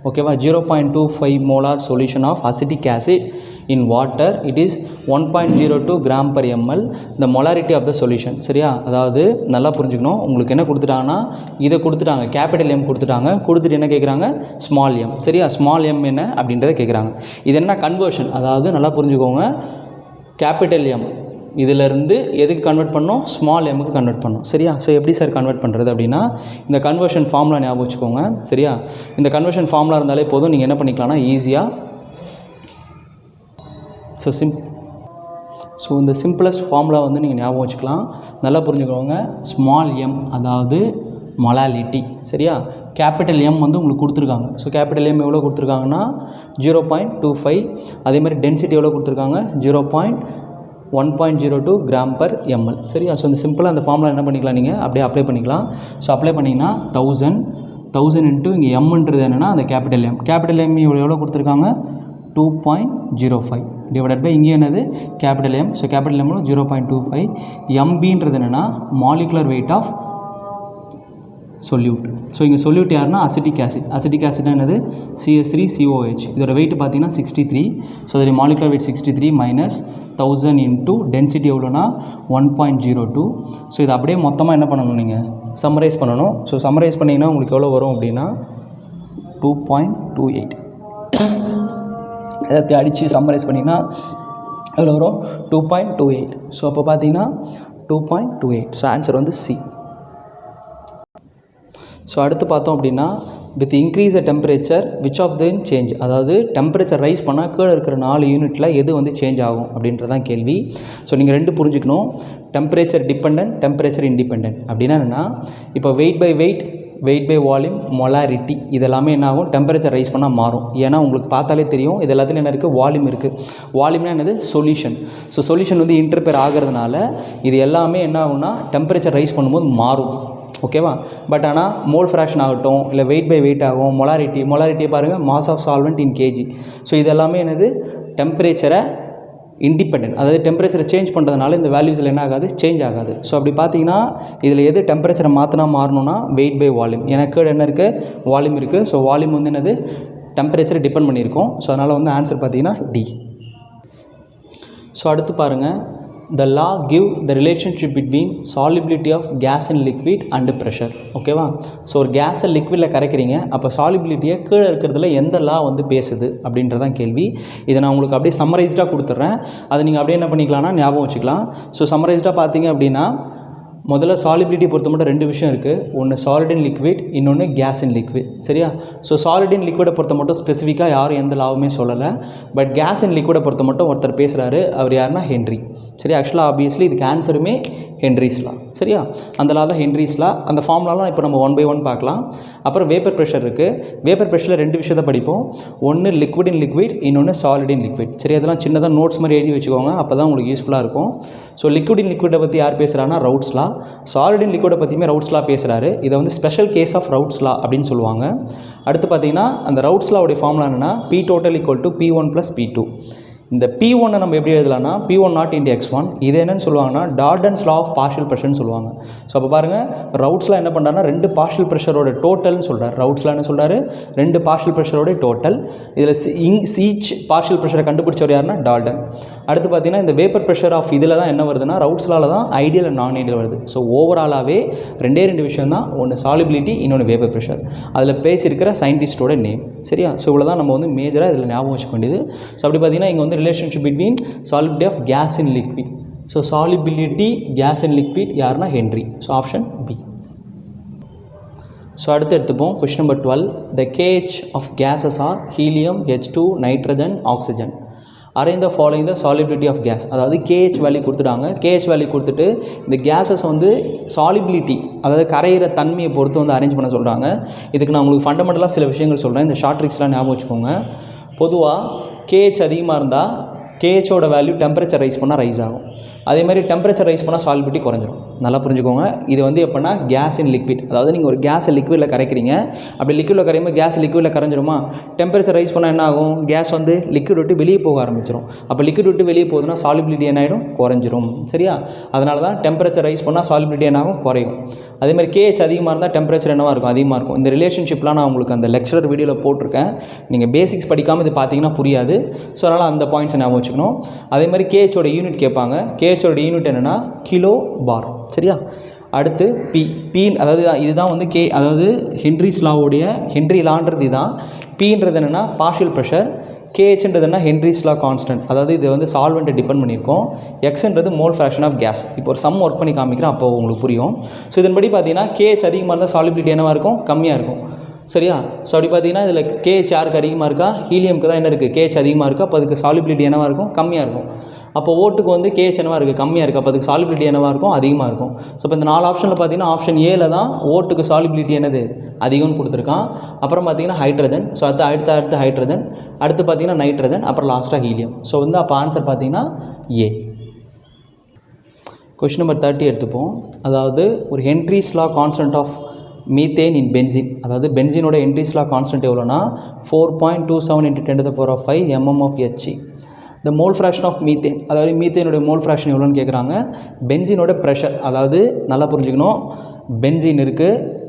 ஓகேவா, 0.25 molar solution of acetic acid in water. It is 1.02 gram per ML the molarity of the solution. சரியா, அதாவது நல்லா புரிஞ்சுக்கணும். உங்களுக்கு என்ன கொடுத்துட்டாங்கன்னா இதை கொடுத்துட்டாங்க, கேபிட்டல் எம் கொடுத்துட்டாங்க. கொடுத்துட்டு என்ன கேட்குறாங்க? Small M. சரியா, ஸ்மால் எம் என்ன அப்படின்றத கேட்குறாங்க. இது என்ன கன்வர்ஷன்? அதாவது நல்லா புரிஞ்சுக்கோங்க. கேபிட்டல் எம் இதிலேருந்து எதுக்கு கன்வெர்ட் பண்ணோம்? ஸ்மால் எம்முக்கு கன்வெர்ட் பண்ணோம். சரியா, ஸோ எப்படி சார் கன்வெர்ட் பண்ணுறது அப்படின்னா இந்த கன்வர்ஷன் ஃபார்முலா ஞாபகம் வச்சுக்கோங்க. சரியா, இந்த கன்வர்ஷன் ஃபார்முலா இருந்தாலே போதும். நீங்கள் என்ன பண்ணிக்கலாம்னா ஈஸியாக ஸோ இந்த சிம்பிளஸ்ட் ஃபார்முலா வந்து நீங்கள் ஞாபகம் வச்சுக்கலாம். நல்லா புரிஞ்சுக்கோங்க. ஸ்மால் எம் அதாவது மொலாலிட்டி. சரியா, கேபிட்டல் எம் வந்து உங்களுக்கு கொடுத்துருக்காங்க. ஸோ கேபிட்டல் எம் எவ்வளோ கொடுத்துருக்காங்கன்னா 0.25. அதே மாதிரி டென்சிட்டி எவ்வளோ கொடுத்துருக்காங்க? 1.02 கிராம் பர் எம்எல். சரியா, ஸோ இந்த சிம்பிளாக அந்த ஃபார்முலா என்ன பண்ணிக்கலாம்? நீங்கள் அப்படியே அப்ளை பண்ணிக்கலாம். ஸோ அப்ளை பண்ணிங்கன்னா 1000 இன்ட்டு இங்கே எம்ன்றது என்னென்னா அந்த கேபிட்டல் எம் எவ்வளோ கொடுத்துருக்காங்க? 2.05 டிவைடட் பை இங்கே என்னது? Capital M. So capital M 0.25. எம்பின்றது என்னென்னா molecular weight of solute. So இங்கே சொல்யூட் யாருன்னா அசிட்டிக் ஆசிட்னா என்னது? CH3COH. இதோட வெயிட் பார்த்தீங்கன்னா 63. ஸோ அதோடைய molecular weight 63 minus 1000 into density எவ்வளோனா 1.02. ஸோ இது அப்படியே மொத்தமாக என்ன பண்ணணும்? நீங்கள் சம்மரைஸ் பண்ணணும். ஸோ சம்மரைஸ் பண்ணிங்கன்னா உங்களுக்கு எவ்வளோ வரும் அப்படின்னா 2.28. எதாவது அடித்து சம்மரைஸ் பண்ணிங்கன்னா எவ்வளோ வரும்? 2.28. ஸோ அப்போ பார்த்தீங்கன்னா 2.28. ஸோ ஆன்சர் வந்து சி. ஸோ அடுத்து பார்த்தோம் அப்படின்னா with increase the temperature which of then change. அதாவது டெம்பரேச்சர் ரைஸ் பண்ணால் கீழே இருக்கிற 4 யூனிட்டில் எது வந்து சேஞ்ச் ஆகும் அப்படின்றதான் கேள்வி. ஸோ நீங்கள் 2 புரிஞ்சுக்கணும். Temperature dependent, temperature independent. அப்படின்னா என்னென்னா இப்போ வெயிட் பை வால்யூம், மொலாரிட்டி இதெல்லாமே என்ன ஆகும்? டெம்பரேச்சர் ரைஸ் பண்ணால் மாறும். ஏன்னா உங்களுக்கு பார்த்தாலே தெரியும் இது எல்லாத்துலையும் என்ன இருக்குது? வால்யூம் இருக்குது. வால்யூம்னா என்னது? சொல்யூஷன். ஸோ சொல்யூஷன் வந்து இன்டர்பேர் ஆகிறதுனால இது எல்லாமே என்ன ஆகும்னா டெம்பரேச்சர் ரைஸ் பண்ணும்போது மாறும். ஓகேவா, பட் ஆனால் மோல் ஃப்ராக்ஷன் ஆகட்டும், இல்லை வெயிட் பை வெயிட் ஆகும். மொலாரிட்டியை பாருங்கள், mass of solvent in KG. So இது எல்லாமே என்னது? டெம்பரேச்சரை இண்டிபெண்டன்ட். அதாவது டெம்பரேச்சரை சேஞ்ச் பண்ணுறதுனால இந்த வேல்யூஸில் என்ன ஆகாது? சேஞ்ச் ஆகாது. ஸோ அப்படி பார்த்தீங்கன்னா இதில் எது டெம்பரேச்சரை மாறணும்னா வெயிட் பை வால்யூம். எனக்கு என்ன இருக்குது? வால்யூம் இருக்குது. ஸோ வால்யூம் வந்து என்னது? டெம்பரேச்சரை டிபெண்ட் பண்ணியிருக்கோம். ஸோ அதனால் வந்து ஆன்சர் பார்த்தீங்கன்னா டி. ஸோ அடுத்து பாருங்கள், the law give the relationship between solubility of gas and liquid and pressure. ஓகேவா, ஸோ ஒரு கேஸை லிக்விடில் கரைக்கிறீங்க. அப்போ சாலிபிலிட்டியை கீழே இருக்கிறதுல எந்த லா வந்து பேசுது அப்படின்றதான் கேள்வி. இதை நான் உங்களுக்கு அப்படியே சம்மரைஸ்டாக கொடுத்துட்றேன். அதை நீங்கள் அப்படியே என்ன பண்ணிக்கலாம்னா ஞாபகம் வச்சுக்கலாம். ஸோ சம்மரைஸ்டாக பார்த்தீங்க அப்படின்னா முதல்ல சாலிபிலிட்டி பொறுத்த மட்டும் 2 விஷயம் இருக்குது. ஒன்று சாலிட் இன் லிக்விட், இன்னொன்று கேஸ் இன் லிக்விட். சரியா, ஸோ சாலிட் இன் லிக்விடை பொறுத்த மட்டும் ஸ்பெசிஃபிக்காக யாரும் எந்த லாவுமே சொல்லலை. பட் கேஸ் இன் லிக்விடை பொறுத்த மட்டும் ஒருத்தர் பேசுகிறாரு. அவர் யாருன்னா ஹென்ரி. சரி, ஆக்சுவலாக ஆப்வியஸ்லி இதுக்கு ஆன்சருமே ஹென்ரிஸ் லா. சரியா, அந்த லா தான் ஹென்ரிஸ் லா. அந்த ஃபார்முலாலாம் இப்போ நம்ம 1 by 1 பார்க்கலாம். அப்புறம் வேப்பர் ப்ரெஷர் இருக்குது. வேப்பர் ப்ரெஷரில் 2 விஷயத்தை படிப்போம். ஒன்று லிக்விட் இன் லிக்விட், இன்னொன்று சாலிட் இன் லிக்விட். சரி, அதெல்லாம் சின்னதாக நோட்ஸ் மாதிரி எழுதி வச்சுக்கோங்க. அப்போ தான் உங்களுக்கு யூஸ்ஃபுல்லாக இருக்கும். ஸோ லிக்விட் இன் லிக்விடை பற்றி யார் பேசுகிறாங்கன்னா ரவுட்ஸ் லா. சாலிட் இன் லிக்விடை பற்றியுமே ரவுட்ஸ் லா பேசுகிறாரு. இதை வந்து ஸ்பெஷல் கேஸ் ஆஃப் ரவுட்ஸ் லா அப்படின்னு சொல்லுவாங்க. அடுத்து பார்த்தீங்கன்னா அந்த ரவுட்ஸ் லாவுடைய ஃபார்முலா என்னென்னா P total = P1 + P2. இந்த P1 நம்ம எப்படி எழுதலாம்னா P1 not into X1. இது என்னன்னு சொல்லுவாங்கன்னா டார்டன்ஸ் லா ஆஃப் பார்ஷியல் ப்ரெஷர்னு சொல்லுவாங்க. ஸோ அப்போ பாருங்கள், ரவுட்ஸ்லாம் என்ன பண்ணுறாருன்னா 2 பார்ஷியல் ப்ரெஷரோட டோட்டல்னு சொல்கிறார். ரவுட்ஸ்லாம் என்ன சொல்கிறாரு? 2 பார்ஷியல் ப்ரெஷரோட டோட்டல். இதில் ஈச் பார்ஷியல் ப்ரெஷரை கண்டுபிடிச்சவர் யாருன்னா டால்டன். அடுத்து பார்த்தீங்கன்னா இந்த வேப்பர் ப்ரெஷர் ஆஃப் இதில் தான் என்ன வருதுன்னா ரவுட்ஸ் லால தான் ஐடியல் அண்ட் நான் ஐடியல் வருது. ஸோ ஓவராலாகவே ரெண்டு விஷயம் தான், ஒன்று சாலிபிலிட்டி, இன்னொன்று வேப்பர் ப்ரெஷர். அதில் பேசியிருக்கிற சயின்டிஸ்டோட நேம். சரியா? ஸோ இவ்வளோ தான் நம்ம வந்து மேஜராக இதில் ஞாபகம் வச்சுக்க வேண்டியது. ஸோ அப்படி பார்த்தீங்கன்னா இங்கே வந்து relationship between solubility of gas in liquid. So solubility gas in liquid யாருன்னா Henry. So option B. So அடுத்து எடுத்துப்போம் question number 12. The KH of gases are helium, H2, nitrogen, oxygen. Arrange the following the solubility of gas. அதாவது கேஹெச் வேல்யூ கொடுத்துட்டாங்க. கேஹெச் வேல்யூ கொடுத்துட்டு இந்த கேஸஸ் வந்து சாலிபிலிட்டி, அதாவது கரையிற தன்மையை பொறுத்து வந்து அரேஞ்ச் பண்ண சொல்கிறாங்க. இதுக்கு நான் உங்களுக்கு ஃபண்டமெண்டலாக சில விஷயங்கள் சொல்கிறேன். இந்த ஷார்ட் ட்ரிக்ஸ்லாம் ஞாபகம் வச்சுக்கோங்க. பொதுவாக கேஹெச் அதிகமாக இருந்தால் கேஹெச்சோட வேல்யூ டெம்பரேச்சர் ரைஸ் பண்ணால் ரைஸ் ஆகும். அதே மாதிரி டெம்பரேச்சர் ரைஸ் பண்ணால் சாலிபிலிட்டி குறைஞ்சிரும். நல்லா புரிஞ்சுக்கோங்க. இது வந்து எப்போனா கேஸ் இன் லிக்விட், அதாவது நீங்கள் ஒரு கேஸை லிக்விடில் கரைக்கிறீங்க. அப்படி லிக்விடில் கரையும்போது கேஸ் லிக்விடில் கரைஞ்சிருமா? டெம்பரேச்சர் ரைஸ் பண்ணால் என்ன ஆகும்? கேஸ் வந்து லிக்விட் விட்டு வெளியே போக ஆரம்பிச்சிடும். அப்போ லிக்விட் விட்டு வெளியே போகுதுன்னா சாலிபிலிட்டி என்ன ஆகிடும்? குறைஞ்சிரும். சரியா? அதனால தான் டெம்பரேச்சர் ரைஸ் பண்ணால் சாலிபிலிட்டி என்ன ஆகும்? குறையும். அதே மாதிரி கேஹெச் அதிகமாக இருந்தால் டெம்பரேச்சர் என்னவாக இருக்கும்? அதிகமாக இருக்கும். இந்த ரிலேஷன்ஷிப்லாம் நான் உங்களுக்கு அந்த லெக்சரர் வீடியோவில் போட்டிருக்கேன். நீங்கள் பேசிக்ஸ் படிக்காமல் இது பார்த்தீங்கன்னா புரியாது. ஸோ அதனால் அந்த பாயிண்ட்ஸை ஞாபகம் வச்சுக்கணும். அதே மாதிரி கேஹெச்சோட யூனிட் கேட்பாங்க. கேஹெச்சோட யூனிட் என்னென்னா கிலோ பார். சரியா? அடுத்து பி அதாவது இதுதான் வந்து அதாவது ஹென்ரிஸ் லாவுடைய ஹென்ரி லான்றது இதுதான். பின்றது என்னென்னா பார்ஷியல் ப்ரெஷர். கேஹெச்ன்றது என்ன? Henry's law constant. அதாவது இது வந்து சால்வெண்ட்டை டிபெண்ட் பண்ணியிருக்கோம். எக்ஸ்ன்றது மோல் ஃப்ராக்ஷன் ஆஃப் கேஸ். இப்போ ஒரு சம் ஒர்க் பண்ணி காமிக்கிறேன், அப்போ உங்களுக்கு புரியும். ஸோ இதன்படி பார்த்தீங்கன்னா கேஹெச் அதிகமாக இருந்தால் சாலிபிலிட்டி என்னவாக இருக்கும்? கம்மியாக இருக்கும். சரியா? ஸோ அப்படி பார்த்தீங்கன்னா இதில் கேஹெச் யாருக்கு அதிகமாக இருக்கா? ஹீலியமுக்கு தான் என்ன இருக்குது? கேஹெச் அதிகமாக இருக்குது. அப்போ அதுக்கு சாலிபிலிட்டி என்னவாக இருக்கும்? கம்மியாக இருக்கும். அப்போ ஓட்டுக்கு வந்து கேஹெச் என்னவாக இருக்குது? கம்மியாக இருக்குது. அப்போ அதுக்கு சாலிபிலிட்டி என்னவாக இருக்கும்? அதிகமாக இருக்கும். ஸோ இப்போ இந்த 4 ஆப்ஷனில் பார்த்தீங்கன்னா ஆப்ஷன் ஏல தான் ஓட்டுக்கு சாலிபிலிட்டி என்னது? அதிகம்னு கொடுத்துருக்கான். அப்புறம் பார்த்தீங்கன்னா ஹைட்ரஜன். ஸோ அடுத்து ஹைட்ரஜன், அடுத்து பார்த்தீங்கன்னா நைட்ரஜன், அப்புறம் லாஸ்ட்டாக ஹீலியம். ஸோ வந்து அப்போ ஆன்சர் பார்த்தீங்கன்னா ஏ. கொஸ்டின் நம்பர் 30 எடுத்துப்போம். அதாவது ஒரு Henry's law constant of methane in benzene. அதாவது பென்சினோட ஹென்ரிஸ் லா கான்ஸ்டன்ட் எவ்வளோனா 4.27 × 10⁵ mm of Hg. இந்த மோல் ஃப்ராக்ஷன் ஆஃப் மீத்தேன், அதாவது மீத்தேனுடைய மோல் ஃப்ராக்ஷன் எவ்வளோன்னு கேட்குறாங்க. பென்சினோட ப்ரெஷர், அதாவது நல்லா புரிஞ்சுக்கணும். பென்சின் இருக்குது.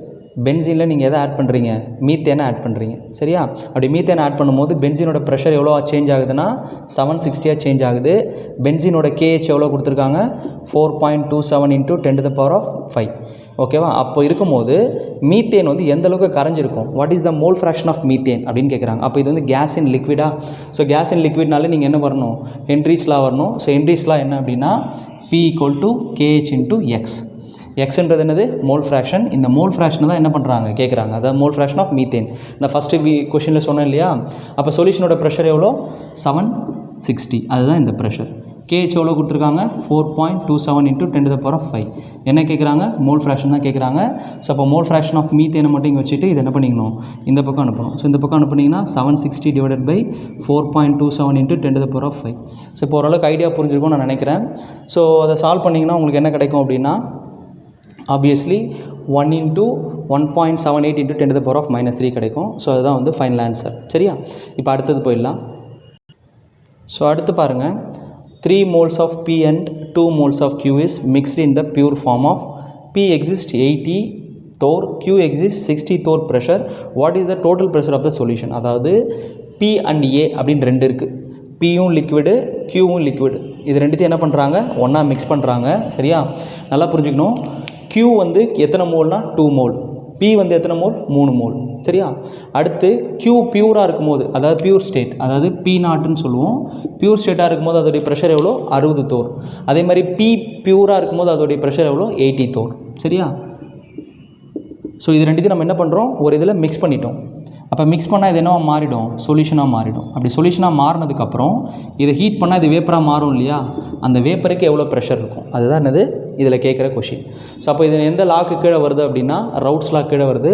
பென்சினில் நீங்கள் எதை ஆட் பண்ணுறீங்க? மீத்தேனை ஆட் பண்ணுறீங்க. சரியா? அப்படி மீத்தேனை ஆட் பண்ணும்போது பென்சினோட ப்ரெஷர் எவ்வளோ சேஞ்ச் ஆகுதுன்னா 760 சேஞ்ச் ஆகுது. பென்சினோட கேஹெச் எவ்வளோ கொடுத்துருக்காங்க? 4.27 × 10⁵. ஓகேவா? அப்போ இருக்கும்போது மீத்தேன் வந்து எந்த அளவுக்கு கரைஞ்சிருக்கும்? What is the mole fraction of methane அப்படின்னு கேட்குறாங்க. அப்போ இது வந்து கேஸ் இன் லிக்விடா? ஸோ கேஸ் இன் லிக்விட்னாலே நீங்கள் என்ன வரணும்? ஹென்ரிஸ் லா வரணும். ஸோ ஹென்ரிஸ் லா என்ன அப்படின்னா P = KH × X. எக்ஸ்ன்றது என்னது? Mole fraction. இந்த மோல் ஃப்ராக்ஷனை தான் என்ன பண்ணுறாங்க? கேட்குறாங்க. அதாவது மோல் ஃப்ராக்ஷன் ஆஃப் மீத்தேன். நான் ஃபஸ்ட்டு கொஷினில் சொன்னேன் இல்லையா? அப்போ சொல்யூஷனோட ப்ரெஷர் எவ்வளோ? 760. அதுதான் இந்த ப்ரெஷர். கேஹெச் எவ்வளோ கொடுத்துருக்காங்க? 4.27 × 10⁵. என்ன கேட்குறாங்க? மோல் ஃப்ராக்ஷன் தான் கேட்குறாங்க. ஸோ அப்போ மோல் ஃப்ராக்ஷன் ஆஃப் மீத்தேனை மட்டும் இங்கே வச்சுட்டு இதை என்ன பண்ணிக்கணும்? இந்த பக்கம் அனுப்பணும். ஸோ இந்த பக்கம் அனுப்புனீங்கன்னா 760 / 4.27 × 10⁵. ஸோ இப்போ ஓரளவுக்கு ஐடியா புரிஞ்சிருக்கும்னு நான் நினைக்கிறேன். ஸோ அதை சால்வ் பண்ணிங்கன்னா உங்களுக்கு என்ன கிடைக்கும் அப்படின்னா ஆப்வியஸ்லி 1 × 1.78 × 10⁻³ கிடைக்கும். ஸோ அதுதான் வந்து ஃபைனல் ஆன்சர். சரியா? இப்போ அடுத்தது போயிடலாம். ஸோ அடுத்து பாருங்கள். 3 moles of P and 2 moles of Q is mixed in the pure form of P exists 80 Thor, Q exists 60 Thor pressure. What is the total pressure of the solution? அதாவது P and A அப்படின்னு ரெண்டு இருக்குது. Pயும் லிக்விடு, Qவும் லிக்விடு. இது ரெண்டுத்தையும் என்ன பண்ணுறாங்க? ஒன்றா மிக்ஸ் பண்ணுறாங்க. சரியா? நல்லா புரிஞ்சுக்கணும். Q வந்து எத்தனை மோல்னா 2 மோல். P வந்து எத்தனை மோல்? 3 மோல். சரியா? அடுத்து Q பியூராக இருக்கும்போது, அதாவது பியூர் ஸ்டேட், அதாவது P0ன்னு சொல்லுவோம். பியூர் ஸ்டேட்டாக இருக்கும்போது அதோடைய ப்ரெஷர் எவ்வளோ? 60 Thor. அதே மாதிரி P பியூராக இருக்கும்போது அதோடைய ப்ரெஷர் எவ்வளோ? 80 Thor. சரியா? ஸோ இது ரெண்டுத்தையும் நம்ம என்ன பண்ணுறோம்? ஒரு இதில் மிக்ஸ் பண்ணிட்டோம். அப்போ மிக்ஸ் பண்ணால் இது என்னவா மாறிடும்? சொல்யூஷனாக மாறிடும். அப்படி சொல்யூஷனாக மாறினதுக்கப்புறம் இதை ஹீட் பண்ணால் இது வேப்பராக மாறும் இல்லையா? அந்த வேப்பருக்கு எவ்வளோ ப்ரெஷர் இருக்கும்? அதுதான் என்னது இதில் கேட்குற கொஷின். ஸோ அப்போ இது எந்த லாக்கு கீழே வருது அப்படின்னா ரவுட்ஸ் லா கீழே வருது.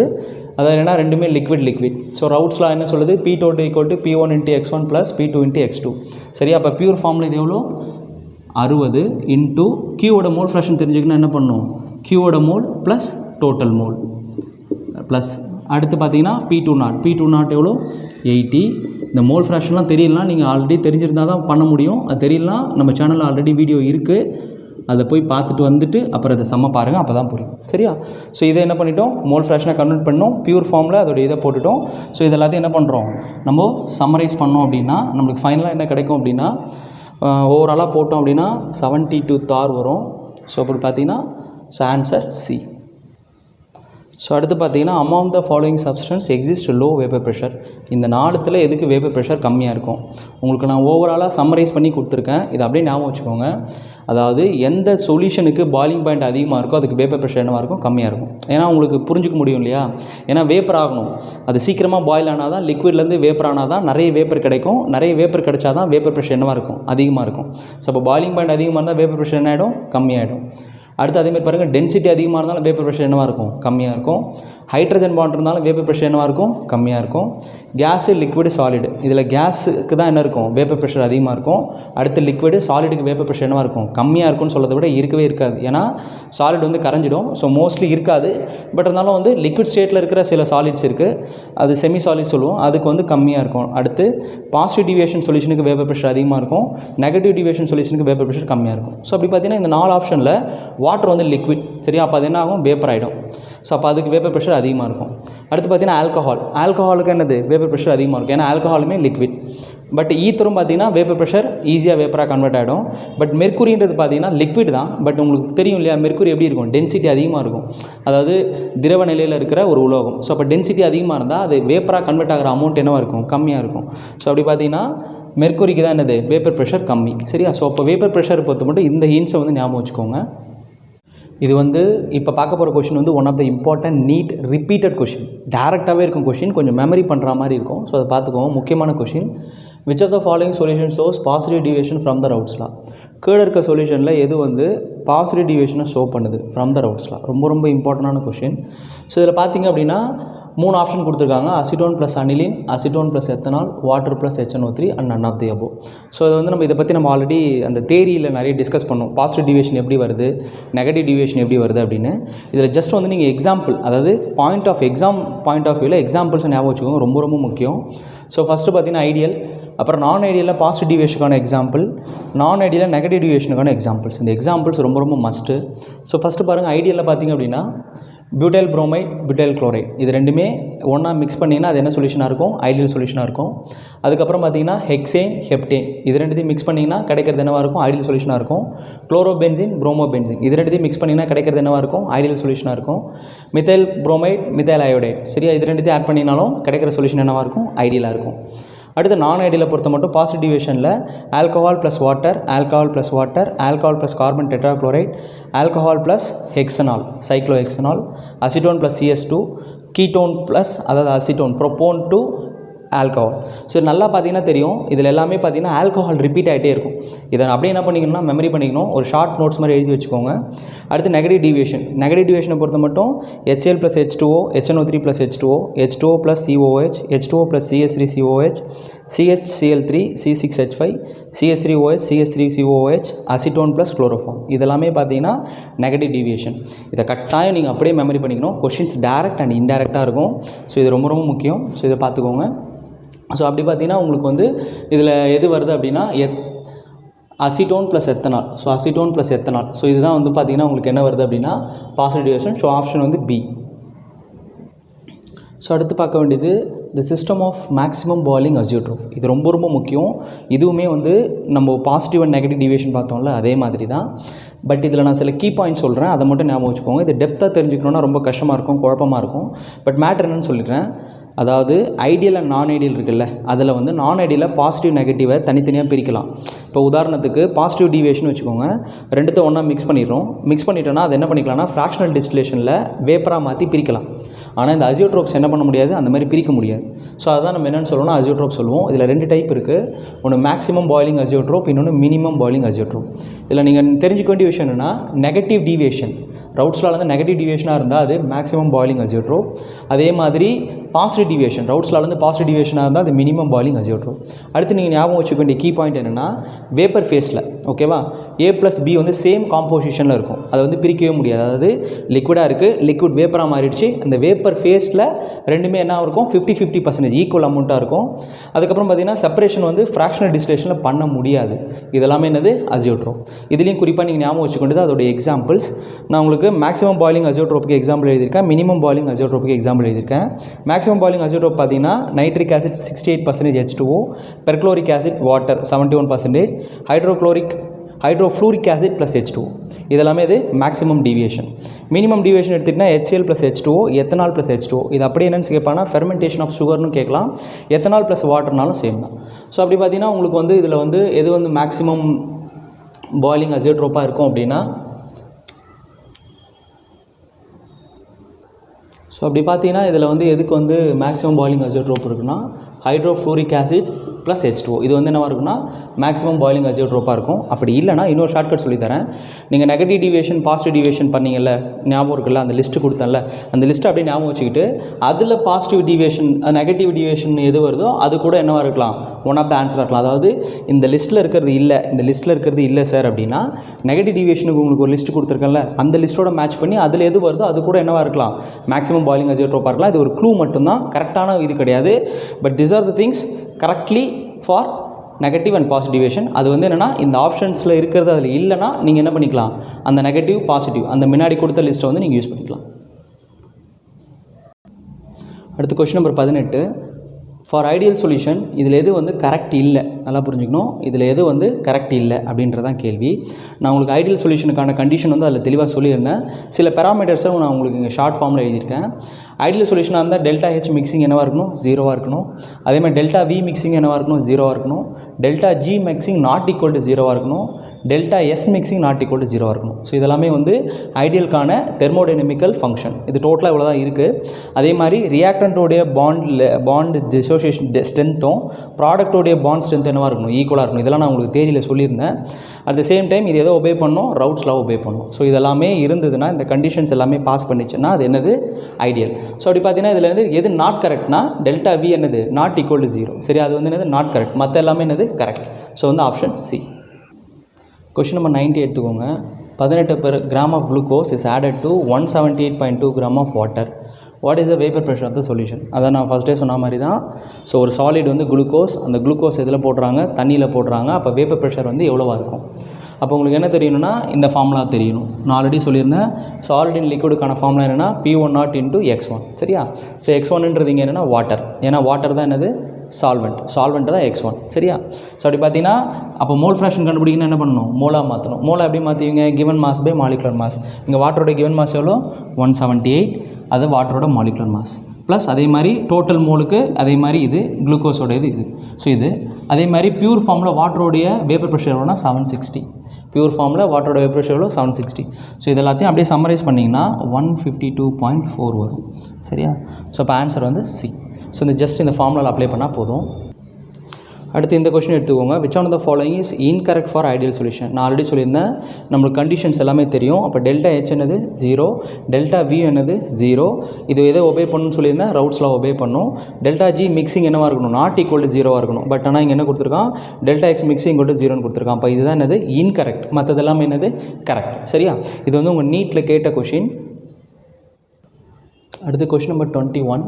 அதாவது என்னன்னா ரெண்டுமே லிக்விட். ஸோ ரவுட்ஸ் லா என்ன சொல்லுது? P2 = P1 × X1 + P2 × X2. சரியா? அப்போ பியூர் ஃபார்மில் இது எவ்வளோ? 60 × Qவோட மோல் ஃப்ராக்ஷன் தெரிஞ்சுக்கணும். என்ன பண்ணணும்? Qவோட mole plus total mole plus அடுத்து பார்த்தீங்கன்னா P2 எவ்வளோ? 80. இந்த மோல் ஃப்ராக்ஷன்லாம் தெரியலனா நீங்கள் ஆல்ரெடி தெரிஞ்சிருந்தால் தான் பண்ண முடியும். அது தெரியலனா நம்ம சேனலில் ஆல்ரெடி வீடியோ இருக்குது. அதை போய் பார்த்துட்டு வந்துட்டு அப்புறம் அதை செம்ம பாருங்கள், அப்போ தான் புரியும். சரியா? ஸோ இதை என்ன பண்ணிட்டோம்? மோல் ஃப்ராக்ஷனை கன்வெர்ட் பண்ணோம். பியூர் ஃபார்மில் அதோட இதை போட்டுட்டோம். ஸோ இது எல்லாத்தையும் என்ன பண்ணுறோம்? நம்ம சம்மரைஸ் பண்ணோம் அப்படின்னா நம்மளுக்கு ஃபைனலாக என்ன கிடைக்கும் அப்படின்னா ஓவராலாக போட்டோம் அப்படின்னா 72th hour வரும். ஸோ அப்படி பார்த்தீங்கன்னா ஸோ ஆன்சர் சி. ஸோ அடுத்து பார்த்தீங்கன்னா among the following substance exist low vapour pressure. இந்த 4த்தில் எதுக்கு வேப்பர் ப்ரெஷர் கம்மியாக இருக்கும்? உங்களுக்கு நான் ஓவராலாக சம்மரைஸ் பண்ணி கொடுத்துருக்கேன். இதை அப்படியே ஞாபகம் வச்சுக்கோங்க. அதாவது எந்த சொல்யூஷனுக்கு பாயிலிங் பாயிண்ட் அதிகமாக இருக்கோ அதுக்கு வேப்பர் ப்ரெஷர் என்னவாக இருக்கும்? கம்மியாக இருக்கும். ஏன்னா உங்களுக்கு புரிஞ்சிக்க முடியும் இல்லையா? ஏன்னா வேப்பர் ஆகணும், அது சீக்கிரமாக பாயில் ஆனால் தான், லிக்விட்லேருந்து வேப்பர் ஆனால் தான் நிறைய வேப்பர் கிடைக்கும். நிறைய வேப்பர் கிடைச்சா தான் வேப்பர் ப்ரெஷர் என்னவாக இருக்கும்? அதிகமாக இருக்கும். ஸோ அப்போ பாயிலிங் பாயிண்ட் அதிகமாக இருந்தால் வேப்பர் ப்ரெஷர் என்ன ஆகிடும்? கம்மியாகிடும். அடுத்து அதேமாதிரி பாருங்கள், டென்சிட்டி அதிகமாக இருந்தாலும் வேப்பர் ப்ரெஷர் என்னவாக இருக்கும்? கம்மியாக இருக்கும். ஹைட்ரஜன் பாண்ட் இருந்தாலும் வேப்பர் ப்ரெஷர் என்னவாக இருக்கும்? கம்மியாக இருக்கும். கேஸு, லிக்விடு, சாலிடு, இதில் கேஸுக்கு தான் என்ன இருக்கும்? வேப்பர் ப்ரெஷர் அதிகமாக இருக்கும். அடுத்து லிக்விடு, சாலிடுக்கு வேப்பர் ப்ரெஷர் என்னவாக இருக்கும்? கம்மியாக இருக்கும்னு சொல்கிறத விட இருக்கவே இருக்காது. ஏன்னா சாலிட் வந்து கரைஞ்சிடும். ஸோ மோஸ்ட்லி இருக்காது. பட் இருந்தாலும் வந்து லிக்விட் ஸ்டேட்டில் இருக்கிற சில சாலிட்ஸ் இருக்குது, அது செமி சாலிட் சொல்லுவோம், அதுக்கு வந்து கம்மியாக இருக்கும். அடுத்து பாசிட்டிவ் டிவியேஷன் சொல்யூஷனுக்கு வேப்பர் ப்ரெஷர் அதிகமாக இருக்கும். நெகட்டிவ் டிவியேஷன் சொல்யூஷனுக்கு வேப்பர் ப்ரெஷர் கம்மியாக இருக்கும். ஸோ அப்படி பார்த்தீங்கன்னா இந்த 4 ஆப்ஷனில் வாட்டர் வந்து லிக்விட், சரியா? அப்போ அது என்ன ஆகும்? வேப்பர் ஆகிடும். ஸோ அப்போ அதுக்கு வேப்பர் ப்ரெஷர் அதிகமாக இருக்கும். அடுத்து பார்த்தீங்கன்னா ஆல்கஹால். ஆல்கஹாலுக்கு என்னது? வேப்பர் ப்ரெஷர் அதிகமாக இருக்கும். ஏன்னா ஆல்கஹாலுமே லிக்விட். பட் ஈத்தரும் பார்த்தீங்கன்னா வேப்பர் ப்ரெஷர் ஈஸியாக வேப்பராக கன்வெர்ட் ஆகிடும். பட் மெர்க்குரின்றது பார்த்தீங்கன்னா லிக்விட் தான். பட் உங்களுக்கு தெரியும் இல்லையா, மெர்க்குரி எப்படி இருக்கும்? டென்சிட்டி அதிகமாக இருக்கும். அதாவது திரவ நிலையில் இருக்கிற ஒரு உலோகம். ஸோ அப்போ டென்சிட்டி அதிகமாக இருந்தால் அது வேப்பராக கன்வெர்ட் ஆகிற அமௌண்ட் என்னவாக இருக்கும்? கம்மியாக இருக்கும். ஸோ அப்படி பார்த்தீங்கன்னா மெர்க்குரிக்கு தான் என்னது? வேப்பர் ப்ரெஷர் கம்மி, சரியா? ஸோ அப்போ வேப்பர் ப்ரெஷர் பொறுத்த மட்டும் இந்த ஹிண்ட்ஸை வந்து ஞாபகம் வச்சுக்கோங்க. இது வந்து இப்போ பார்க்க போகிற கொஷின் வந்து one of the important NEET repeated question. டேரெக்டாகவே இருக்கும் கொஷின், கொஞ்சம் மெமரி பண்ணுற மாதிரி இருக்கும். ஸோ அதை பார்த்துக்கோங்க. முக்கியமான question. Which of the following solution shows positive deviation from the Raoult's law? கீழே இருக்க சொல்யூஷனில் எது வந்து பாசிட்டிவ் டிவியேஷனை ஷோ பண்ணுது ஃப்ரம் த ரவுட்ஸ் லா? ரொம்ப ரொம்ப இம்பார்ட்டண்டான கொஷின். ஸோ இதில் பார்த்தீங்க அப்படின்னா 3 ஆப்ஷன் கொடுத்துருக்காங்க. Acetone plus aniline, acetone plus ethanol, water plus HNO3 and none of the above. So இது வந்து நம்ம இதை பற்றி நம்ம ஆல்ரெடி அந்த தேரியில் நிறைய டிஸ்கஸ் பண்ணோம். பாசிட்டிவ் டிவியேஷன் எப்படி வருது, நெகட்டிவ் டிவியேஷன் எப்படி வருது அப்படின்னு. இதில் ஜஸ்ட் வந்து நீங்கள் எக்ஸாம்பிள், அதாவது பாயிண்ட் ஆஃப் வியூவில் எக்ஸாம்பிள்ஸ் ஞாபகம் வச்சுக்கோங்க, ரொம்ப ரொம்ப முக்கியம். ஸோ ஃபஸ்ட்டு பார்த்தீங்கன்னா ஐடியல், அப்புறம் நான் ஐடியலில் பாசிட்டிவ் டிவியேஷனுக்கான எக்ஸாம்பிள், நான் ஐடியலில் நெகட்டிவ் டிவியேஷனுக்கான எக்ஸாம்பிள்ஸ். இந்த எக்ஸாம்பிள்ஸ் ரொம்ப ரொம்ப மஸ்ட்டு. ஸோ ஃபஸ்ட்டு பாருங்கள், ஐடியலில் பார்த்தீங்க அப்படின்னா பியூட்டைல் புரோமைட், பியூட்டைல் குளோரைட், இது ரெண்டுமே ஒன்றா மிக்ஸ் பண்ணிங்கன்னா அது என்ன சொல்யூஷனாக இருக்கும்? ஐடியல் சொல்யூஷனாக இருக்கும். அதுக்கப்புறம் பார்த்தீங்கன்னா ஹெக்சேன், ஹெப்டேன், இது ரெண்டுத்தையும் மிக்ஸ் பண்ணிங்கன்னா கிடைக்கிறது என்னவாக இருக்கும்? ஐடியல் சொல்யூஷனாக இருக்கும். குளோரோபென்சின், புரோமோபென்சின், இது ரெண்டுத்தையும் மிக்ஸ் பண்ணிங்கன்னா கிடைக்கிறது என்னவாக இருக்கும்? ஐடியல் சொல்யூஷனாக இருக்கும். மித்தைல் புரோமைட், மித்தைல் அயோடைட், சரியா? இது ரெண்டுத்தையும் ஆட் பண்ணினாலும் கிடைக்கிற சொல்யூஷன் என்னவாக இருக்கும்? ஐடியலாக இருக்கும். அடுத்து நான் ஐடியலை பொறுத்த மட்டும் பாசிட்டிவ் டிவியேஷனில் alcohol plus water, alcohol plus water, alcohol plus carbon tetrachloride, alcohol plus hexanol, cyclohexanol, acetone plus CS2, ketone plus அதாவது acetone, propanone to alcohol. So நல்லா பார்த்தீங்கன்னா தெரியும், இதில் எல்லாமே பார்த்தீங்கன்னா ஆல்கஹால் ரிப்பீட் ஆகிட்டே இருக்கும். இதை அப்படியே என்ன பண்ணிக்கணும்னா மெமரி பண்ணிக்கணும், ஒரு ஷார்ட் நோட்ஸ் மாதிரி எழுதி வச்சுக்கோங்க. அடுத்து நெகட்டிவ் டிவியேஷனை பொறுத்த மட்டும் HCl plus H2O, HNO3 plus H2O, H2O plus COOH, H2O plus CS3COH, CHCl3, C6H5, CS3OH, CS3COOH, acetone plus chloroform. இதெல்லாமே பார்த்தீங்கன்னா நெகட்டிவ் டிவியேஷன். இதை கட்டாயம் நீங்கள் அப்படியே மெமரி பண்ணிக்கணும். கொஷின்ஸ் டேரக்ட் அண்ட் இன்டேரக்டாக இருக்கும். ஸோ இது ரொம்ப ரொம்ப முக்கியம். ஸோ இதை பார்த்துக்கோங்க. ஸோ அப்படி பார்த்தீங்கன்னா உங்களுக்கு வந்து இதில் எது வருது அப்படின்னா acetone plus ethanol. So acetone plus ethanol. So இதுதான் வந்து பார்த்தீங்கன்னா உங்களுக்கு என்ன வருது அப்படின்னா பாசிட்டிவ் டிவியேஷன். ஸோ ஆப்ஷன் வந்து பி. ஸோ அடுத்து பார்க்க வேண்டியது தி சிஸ்டம் ஆஃப் மேக்ஸிமம் பாயிலிங் அசியோட்ரோப். இது ரொம்ப ரொம்ப முக்கியம். இதுவுமே வந்து நம்ம பாசிட்டிவ் அண்ட் நெகட்டிவ் டிவியேஷன் பார்த்தோம்ல, அதே மாதிரி தான். பட் இதில் நான் சில கீ பாயிண்ட்ஸ் சொல்கிறேன், அதை மட்டும் ஞாபகம் வச்சுக்கோங்க. இது டெப்த்தாக தெரிஞ்சுக்கணுன்னா ரொம்ப கஷ்டமாக இருக்கும், குழப்பமாக இருக்கும். பட் மேட்டர் என்னன்னு சொல்லிடுறேன். அதாவது ஐடியல் அண்ட் நான் ஐடியல் இருக்குல்ல, அதில் வந்து நான் ஐடியலில் பாசிட்டிவ் நெகட்டிவை தனித்தனியாக பிரிக்கலாம். இப்போ உதாரணத்துக்கு பாசிட்டிவ் டிவியேஷன் வச்சுக்கோங்க, ரெண்டுத்தை ஒன்றா மிக்ஸ் பண்ணிட்டோன்னா அது என்ன பண்ணிக்கலாம்னா ஃப்ராக்ஷனல் டிஸ்டிலேஷனில் வேப்பராக மாற்றி பிரிக்கலாம். ஆனால் இந்த அசியோட்ரோப்ஸ் என்ன பண்ண முடியாது, அந்த மாதிரி பிரிக்க முடியாது. ஸோ அதான் நம்ம என்னென்னு சொல்லுவோம்னா அசியோட்ரோப் சொல்லுவோம். இதில் 2 டைப் இருக்குது. ஒன்று மேக்ஸிமம் பாயிலிங் அசியோட்ரோப், இன்னொன்று மினிமம் பாயிலிங் அசியோட்ரோப். இதில் நீங்கள் தெரிஞ்சுக்க வேண்டிய விஷயம் என்னென்னா, நெகட்டிவ் டிவியேஷன் ரவுட்ஸ்லால் வந்து நெகட்டிவ் டிவியேஷனாக இருந்தால் அது மேக்ஸிமம் பாயிலிங் அசியோட்ரோப். அதே மாதிரி பாசிட்டிவ் டிவியேஷன் ரவுட்ஸ்லால் பாசிட்டிவ் டிவியேஷனாக இருந்தால் அது மினிமம் பாயிலிங் அசியோட்ரோப். அடுத்து நீங்கள் ஞாபகம் வச்சுக்க வேண்டிய கீ பாயிண்ட் என்னென்னா வேப்பர் ஃபேஸில், ஓகேவா, A + B வந்து சேம் காம்போசிஷனில் இருக்கும், அதை வந்து பிரிக்கவே முடியாது. அதாவது லிக்விடாக இருக்குது, லிக்விட் வேப்பராக மாறிடுச்சு, அந்த வேப்பர் ஃபேஸில் ரெண்டுமே என்ன இருக்கும் 50-50% ஈக்குவல் அமௌண்ட்டாக இருக்கும். அதுக்கப்புறம் பார்த்திங்கன்னா செப்பரேஷன் வந்து ஃப்ராக்ஷனல் டிஸ்டிலேஷனில் பண்ண முடியாது. இதெல்லாமே என்னது அசியோட்ரோப். இதுலேயும் குறிப்பாக நீங்கள் ஞாபகம் வச்சுக்கொண்டது அதோடைய எக்ஸாம்பிள்ஸ். நான் உங்களுக்கு மேக்ஸிமம் பாயிலிங் அசியோட்ரோப்புக்கு எக்ஸாம்பிள் எழுதியிருக்கேன், மினிமம் பாயிலிங் அசியோட்ரோப்புக்கு எக்ஸாம்பிள் எழுதியிருக்கேன். மேக்ஸிமம் பாயிலிங் அசியோட்ரோப் பார்த்தீங்கன்னா nitric acid 68% H2O, perchloric acid water 71%, hydrofluoric acid plus H2O. இதெல்லாமே இது மேக்ஸிமம் டீவியேஷன். மினிமம் டீவியேஷன் எடுத்துகிட்டிங்கன்னா HCl + H2O, எத்தனால் + H2O. இது அப்படியே என்னென்னு கேட்பாங்கன்னா ஃபெர்மெண்டேஷன் ஆஃப் சுகர்னு கேட்கலாம், எத்தனால் ப்ளஸ் வாட்டர்னாலும் சேம் தான். ஸோ அப்படி பார்த்தீங்கன்னா உங்களுக்கு வந்து இதில் வந்து எது வந்து மேக்ஸிமம் பாயிலிங் அசியோட்ரோப்பாக இருக்கும் அப்படின்னா, ஸோ அப்படி பார்த்தீங்கன்னா இதில் வந்து எதுக்கு வந்து மேக்ஸிமம் பாயிலிங் அசியோட்ரோப் இருக்குன்னா ஹைட்ரோஃப்ளூரிக் ஆசிட் ப்ளஸ் H2O. இது வந்து என்னவாக இருக்குன்னா மேக்ஸிமம் பாயிலிங் அசியோட்ரோப்பாக இருக்கும். அப்படி இல்லைனா இன்னொரு ஷார்ட்கட் சொல்லித்தரேன். நீங்கள் நெகட்டிவ் டிவியேஷன் பாசிட்டிவ் டிவியேஷன் பண்ணிங்கல்ல, ஞாபகம் இருக்குல்ல, அந்த லிஸ்ட்டு கொடுத்தேன்ல, அந்த லிஸ்ட்டு அப்படியே ஞாபகம் வச்சுக்கிட்டு அதில் பாசிட்டிவ் டிவியேஷன் நெகட்டிவ் டிவியேஷன் எது வருதோ அது கூட என்னவாக இருக்கலாம், ஒன் ஆஃப் த ஆன்சராக இருக்கலாம். அதாவது இந்த லிஸ்ட்டில் இருக்கிறது இல்லை, இந்த லிஸ்ட்டில் இருக்கிறது இல்லை சார் அப்படின்னா நெகட்டிவ் டிவியேஷனுக்கு உங்களுக்கு ஒரு லிஸ்ட்டு கொடுத்துருக்கேன்ல, அந்த லிஸ்ட்டோட மேட்ச் பண்ணி அதில் எது வருதோ அது கூட என்னவாக இருக்கலாம், மேக்ஸிமம் பாயிலிங் அசியோட்ரோப்பாக இருக்கலாம். இது ஒரு க்ளூ மட்டும்தான், கரெக்டான இது கிடையாது. But these are the things correctly for negative and positive deviation. அது வந்து என்னென்னா இந்த ஆப்ஷன்ஸில் இருக்கிறது அதில் இல்லைனா நீங்கள் என்ன பண்ணிக்கலாம், அந்த நெகட்டிவ் பாசிட்டிவ் அந்த முன்னாடி கொடுத்த லிஸ்ட்டை வந்து நீங்கள் யூஸ் பண்ணிக்கலாம். அடுத்து question number 18. For ideal solution இதில் எது வந்து கரெக்ட் இல்லை, நல்லா புரிஞ்சுக்கணும், இதில் எது வந்து கரெக்ட் இல்லை அப்படின்றதான் கேள்வி. நான் உங்களுக்கு ஐடியல் சொல்யூஷனுக்கான கண்டிஷன் வந்து அதில் தெளிவாக சொல்லியிருந்தேன். சில பேராமீட்டர்ஸை நான் உங்களுக்கு இங்கே ஷார்ட் ஃபார்மில் எழுதியிருக்கேன். ஐடியல் சொல்யூஷனாக இருந்தால் ΔH மிக்சிங் என்னவாக இருக்கணும், 0வாக இருக்கணும். அதேமாதிரி ΔV மிக்சிங் என்னவாக இருக்கணும், 0வாக இருக்கணும். ΔG mixing not equal to 0வாக இருக்கணும். ΔS mixing not equal to 0வாக இருக்கணும். ஸோ இதெல்லாமே வந்து ஐடியலுக்கான தெர்மோடைனமிக்கல் ஃபங்க்ஷன். இது டோட்டலாக இவ்வளோ தான் இருக்குது. அதே மாதிரி ரியாக்டன்ட்டோடைய பாண்ட் டிசோசியேஷன் ஸ்ட்ரென்த்தும் ப்ராடக்டோடைய பாண்ட் ஸ்ட்ரென்த் என்னவாக இருக்கணும், ஈக்குவலாக இருக்கணும். இதெல்லாம் நான் உங்களுக்கு தேரியில் சொல்லியிருந்தேன். அட் த சேம் டைம் இது எதோ ஒபே பண்ணணும், ரவுட்ஸ்லாம் ஒபே பண்ணணும். ஸோ இதெல்லாமே இருந்ததுன்னா, இந்த கண்டிஷன்ஸ் எல்லாமே பாஸ் பண்ணிச்சுன்னா அது என்னது ஐடியல். ஸோ அப்படி பார்த்தீங்கன்னா இதில் வந்து எது நாட் கரெக்ட்னா ΔV என்னது நாட் ஈக்குவல் டு 0. சரி, அது வந்து என்னது நாட் கரெக்ட். மற்ற எல்லாமே என்னது கரெக்ட். ஸோ வந்து ஆப்ஷன் சி. கொஷின் நம்பர் 90 எடுத்துக்கோங்க. 18 gram of glucose is added to 178.2 gram of water. What is the vapour pressure of the solution? அதான் நான் ஃபஸ்ட்டே சொன்ன மாதிரி தான். ஸோ ஒரு சாலிட் வந்து குளுக்கோஸ், அந்த குளுக்கோஸ் எதில் போடுறாங்க, தண்ணியில் போடுறாங்க. அப்போ வேப்பர் ப்ரெஷர் வந்து எவ்வளோவா இருக்கும்? அப்போ உங்களுக்கு என்ன தெரியணும்னா இந்த ஃபார்முலா தெரியணும். நான் ஆல்ரெடி சொல்லியிருந்தேன், சாலிட் இன் லிக்விடுக்கான ஃபார்முலா என்னென்னா P10 × X1. சரியா? ஸோ X1ன்றது இங்கே என்னென்னா வாட்டர். ஏன்னா வாட்டர் தான் என்னது சால்வெண்ட் தான் X1. சரியா? ஸோ அப்படி பார்த்தீங்கன்னா அப்போ மோல் ஃப்ராக்ஷன் கண்டுபிடிக்கணும் என்ன பண்ணணும், மோலாக மாற்றணும். மோலை எப்படி மாற்றுவீங்க, given mass by molecular mass. இங்கே வாட்டரோட கிவன் மாஸ் எவ்வளோ, 178. அது வாட்டரோட மாலிகுலர் மாஸ் ப்ளஸ் அதே மாதிரி டோட்டல் மோலுக்கு அதே மாதிரி இது குளுக்கோஸோட இது. ஸோ இது அதே மாதிரி பியூர் ஃபார்மில் வாட்டரோடைய வேப்பர் ப்ரெஷர் எவ்வளோனா 760. பியூர் ஃபார்மில் வாட்டரோட வேப்பர் ப்ரெஷர் எவ்வளோ 760. ஸோ இது எல்லாத்தையும் அப்படியே சம்மரைஸ் பண்ணிங்கன்னா 152.4 வரும். சரியா? ஸோ இப்போ ஆன்சர் வந்து சி. ஸோ இந்த ஜஸ்ட் இந்த ஃபார்முலாவில் அப்ளை பண்ணால் போதும். அடுத்து இந்த கொஸ்டின் எடுத்துக்கோங்க. Which one of the following is incorrect for ideal solution? நான் ஆல்ரெடி சொல்லியிருந்தேன், நம்மளுக்கு கண்டிஷன்ஸ் எல்லாமே தெரியும். அப்போ ΔH என்னது 0, ΔV என்னது 0. இது எதை ஒபே பண்ணணும்னு சொல்லியிருந்தேன், ரவுட்ஸ்லாம் ஒபே பண்ணும். ΔG மிக்சிங் என்னவாக இருக்கணும், நாட் ஈக்குவல் டு 0வாக இருக்கணும். பட் ஆனால் இங்கே என்ன கொடுத்துருக்கான், ΔX மிக்சிங் ஈக்குவல் டு 0ன்னு கொடுத்துருக்கான். அப்போ இதுதான் என்னது இன்கரெக்ட், மற்றதெல்லாமே என்னது கரெக்ட். சரியா? இது வந்து உங்கள் நீட்டில் கேட்ட கொஷின். அடுத்து question number 21.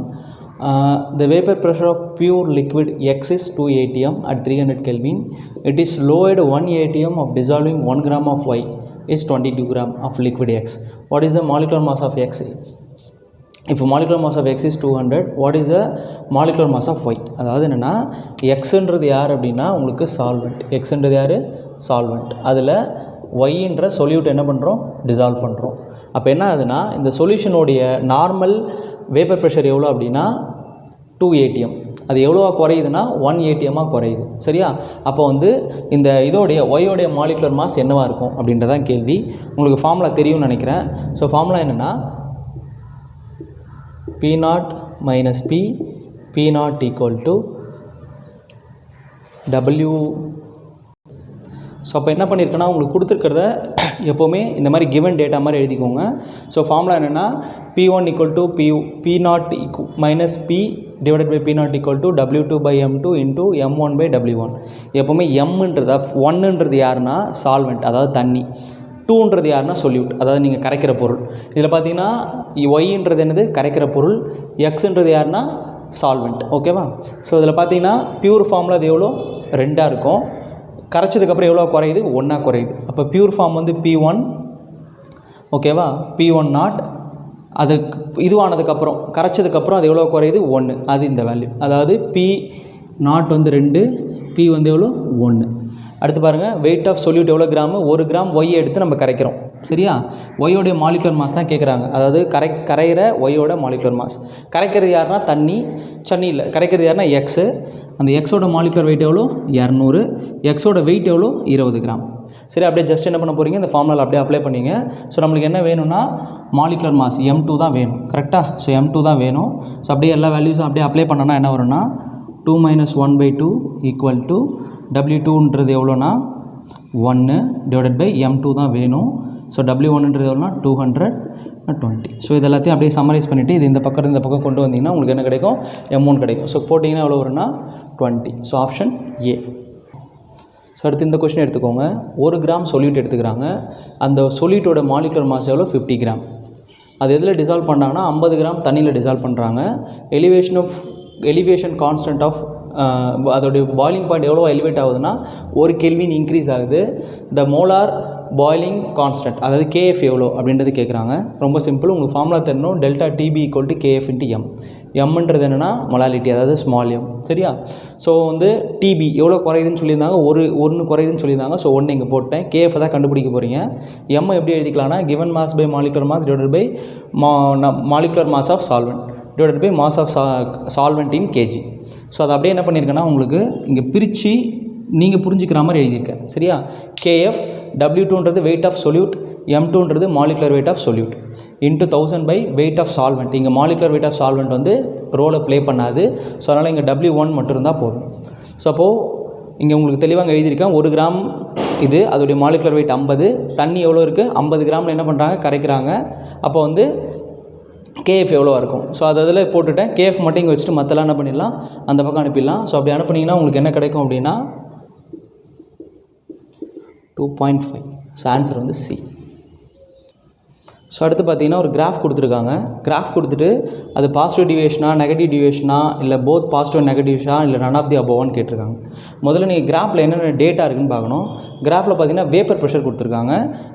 The vapor pressure of pure liquid X is 2 atm at 300 Kelvin. It is lowered 1 atm of dissolving 1 gram of Y is 22 gram of liquid X. What is the molecular mass of X? If molecular mass of X is 200, what is the molecular mass of Y? அதாவது என்னென்னா எக்ஸுன்றது யார் அப்படின்னா உங்களுக்கு சால்வெண்ட். எக்ஸுன்றது யார், சால்வெண்ட். அதில் ஒய்ன்ற சொல்யூட் என்ன பண்ணுறோம், டிசால்வ் பண்ணுறோம். அப்போ என்ன ஆகுதுன்னா இந்த சொல்யூஷனுடைய நார்மல் வேப்பர் ப்ரெஷர் எவ்வளோ அப்படின்னா 2 atm. அது எவ்வளோவா குறையுதுன்னா 1 atmமாக குறையுது. சரியா? அப்போ வந்து இந்த இதோடைய ஒய்யோடைய மாலிகுலர் மாஸ் என்னவாக இருக்கும் அப்படின்றதான் கேள்வி. உங்களுக்கு ஃபார்முலா தெரியும்னு நினைக்கிறேன். ஸோ ஃபார்முலா என்னென்னா P0 - P, P0 = W. So அப்போ என்ன பண்ணியிருக்கேன்னா உங்களுக்கு கொடுத்துருக்கிறத எப்போவுமே இந்த மாதிரி கிவன் டேட்டா மாதிரி எழுதிக்கோங்க. ஸோ ஃபார்முலா என்னென்னா P1 = P0 - P divided by P naught equal to W2 by M2 into M1 by W1. எப்போவுமே எம்ன்றது ஒன்றுன்றது யாருன்னா சால்வெண்ட், அதாவது தண்ணி. டூன்றது யாருன்னா சொல்யூட், அதாவது நீங்கள் கரைக்கிற பொருள். இதில் பார்த்தீங்கன்னா ஒய்ன்றது என்னது கரைக்கிற பொருள், எக்ஸுன்றது யாருன்னா சால்வெண்ட். ஓகேவா? ஸோ இதில் பார்த்தீங்கன்னா பியூர் ஃபார்மில் அது எவ்வளோ 2 இருக்கும், கரைச்சதுக்கப்புறம் எவ்வளோ குறையுது 1 குறையுது. அப்போ பியூர் ஃபார்ம் வந்து P1. ஓகேவா? P1 not. அது இதுவானதுக்கப்புறம் கரைச்சதுக்கப்புறம் அது எவ்வளோ குறையுது 1, அது இந்த வேல்யூ. அதாவது P நாட் வந்து 2, P வந்து எவ்வளோ 1. அடுத்து பாருங்கள், வெயிட் ஆஃப் சொல்யூட் எவ்வளோ கிராமு, 1 கிராம் ஒய் எடுத்து நம்ம கரைக்கிறோம். சரியா? ஒய்யோடைய மாலிகுலர் மாஸ் தான் கேட்குறாங்க. அதாவது கரைகிற ஒய்யோட மாலிகுலர் மாஸ். கரைக்கிறது யாருன்னா தண்ணி இல்லை, கரைக்கிறது யாருன்னா எக்ஸு. அந்த எக்ஸோட மாலிகுலர் வெயிட் எவ்வளோ 200, எக்ஸோட வெயிட் எவ்வளோ 20 கிராம். சரி, அப்படியே ஜஸ்ட் என்ன பண்ண போகிறீங்க, இந்த ஃபார்முலா அப்படியே அப்ளை பண்ணிங்க. ஸோ நம்மளுக்கு என்ன வேணும்னா மாலிகுலர் மாஸ் M2 தான் வேணும். கரெக்டாக? ஸோ M2 தான் வேணும். ஸோ அப்படியே எல்லா வேல்யூஸும் அப்படியே அப்ளை பண்ணோன்னா என்ன வரும்னா 2 - 1/2 ஈக்குவல் டு W2ன்றது எவ்வளோனா 1 டிவைடட் பை M2 தான் வேணும். ஸோ W1ன்றது எவ்வளோனா 220. ஸோ இது எல்லாத்தையும் அப்படியே சம்மரைஸ் பண்ணிவிட்டு இது இந்த பக்கம் கொண்டு வந்தீங்கன்னா உங்களுக்கு என்ன கிடைக்கும், M1 கிடைக்கும். ஸோ போட்டிங்கன்னா எவ்வளோ வரும்னா 20. ஸோ ஆப்ஷன் ஏ. ஸோ அடுத்து இந்த கொஸ்டின் எடுத்துக்கோங்க. 1 கிராம் சொல்யூட் எடுத்துக்கிறாங்க. அந்த சொல்யூட்டோட மாலிகுலர் மாஸ் எவ்வளோ 50 கிராம். அது எதில் டிசால்வ் பண்ணுறாங்கன்னா 50 கிராம் தண்ணியில் டிசால்வ் பண்ணுறாங்க. எலிவேஷன் கான்ஸ்டன்ட் ஆஃப் அதோடைய பாயிலிங் பாயிண்ட் எவ்வளோ எலிவேட் ஆகுதுன்னா 1 கெல்வின் இன்க்ரீஸ் ஆகுது. த மோலார் பாயிலிங் கான்ஸ்டன்ட், அதாவது கேஎஃப் எவ்வளோ அப்படின்றது கேட்குறாங்க. ரொம்ப சிம்பிள், உங்களுக்கு ஃபார்முலா தெரியணும். Delta TB equal to KF into M. எம்ன்றது என்னென்னா மொலாலிட்டி, அதாவது ஸ்மால் எம். சரியா? ஸோ வந்து டிபி எவ்வளோ குறையுதுன்னு சொல்லியிருந்தாங்க, 1 குறையுதுன்னு சொல்லியிருந்தாங்க. ஸோ 1 இங்கே போட்டேன். கேஎஃப் தான் கண்டுபிடிக்க போகிறீங்க. எம் எப்படி எழுதிக்கலாம்னா given mass by molecular mass divided by molecular mass of solvent divided by mass of solvent in KG. So அதை அப்படியே என்ன பண்ணியிருக்கேன்னா உங்களுக்கு இங்கே பிரித்து நீங்கள் புரிஞ்சுக்கிற மாதிரி எழுதியிருக்கேன். சரியா? கேஎஃப் W2ன்றது வெயிட் ஆஃப் சொல்யூட், M2ன்றது molecular weight of solute into 1000 by weight of solvent. இங்கே மாலிகுலர் வெயிட் ஆஃப் சால்வெண்ட் வந்து ரோலை ப்ளே பண்ணாது. ஸோ அதனால் இங்கே W1 மட்டும் இருந்தால் போதும். ஸோ அப்போது இங்கே உங்களுக்கு தெளிவாக எழுதியிருக்கேன். 1 கிராம் இது, அதோடைய மாலிகுலர் வெயிட் 50, தண்ணி எவ்வளோ இருக்குது 50 கிராமில் என்ன பண்ணுறாங்க கரைக்கிறாங்க. அப்போ வந்து கேஎஃப் எவ்வளோ இருக்கும். ஸோ அதில் போட்டுவிட்டேன். கேஎஃப் மட்டும் இங்கே வச்சுட்டு மற்றெல்லாம் என்ன பண்ணிடலாம், அந்த பக்கம் அனுப்பிடலாம். ஸோ அப்படி அனுப்புனீங்கன்னா உங்களுக்கு என்ன கிடைக்கும் அப்படின்னா 2.5. ஸோ ஆன்சர் வந்து சி. ஸோ அடுத்து பார்த்தீங்கன்னா ஒரு கிராஃப் கொடுத்துருக்காங்க. கிராஃப் கொடுத்துட்டு அது பாசிட்டிவ் டிவியேஷனா நெகட்டிவ் டிவியேஷனா இல்லை போத் பாசிட்டிவ் நெகட்டிவ்ஸா இல்லை நன் ஆஃப் தி அபோவான்னு கேட்டிருக்காங்க. முதல்ல நீங்கள் கிராஃபில் என்னென்ன டேட்டா இருக்குதுன்னு பார்க்கணும். கிராஃபில் பார்த்தீங்கன்னா வேப்பர் ப்ரெஷர் கொடுத்துருக்காங்க,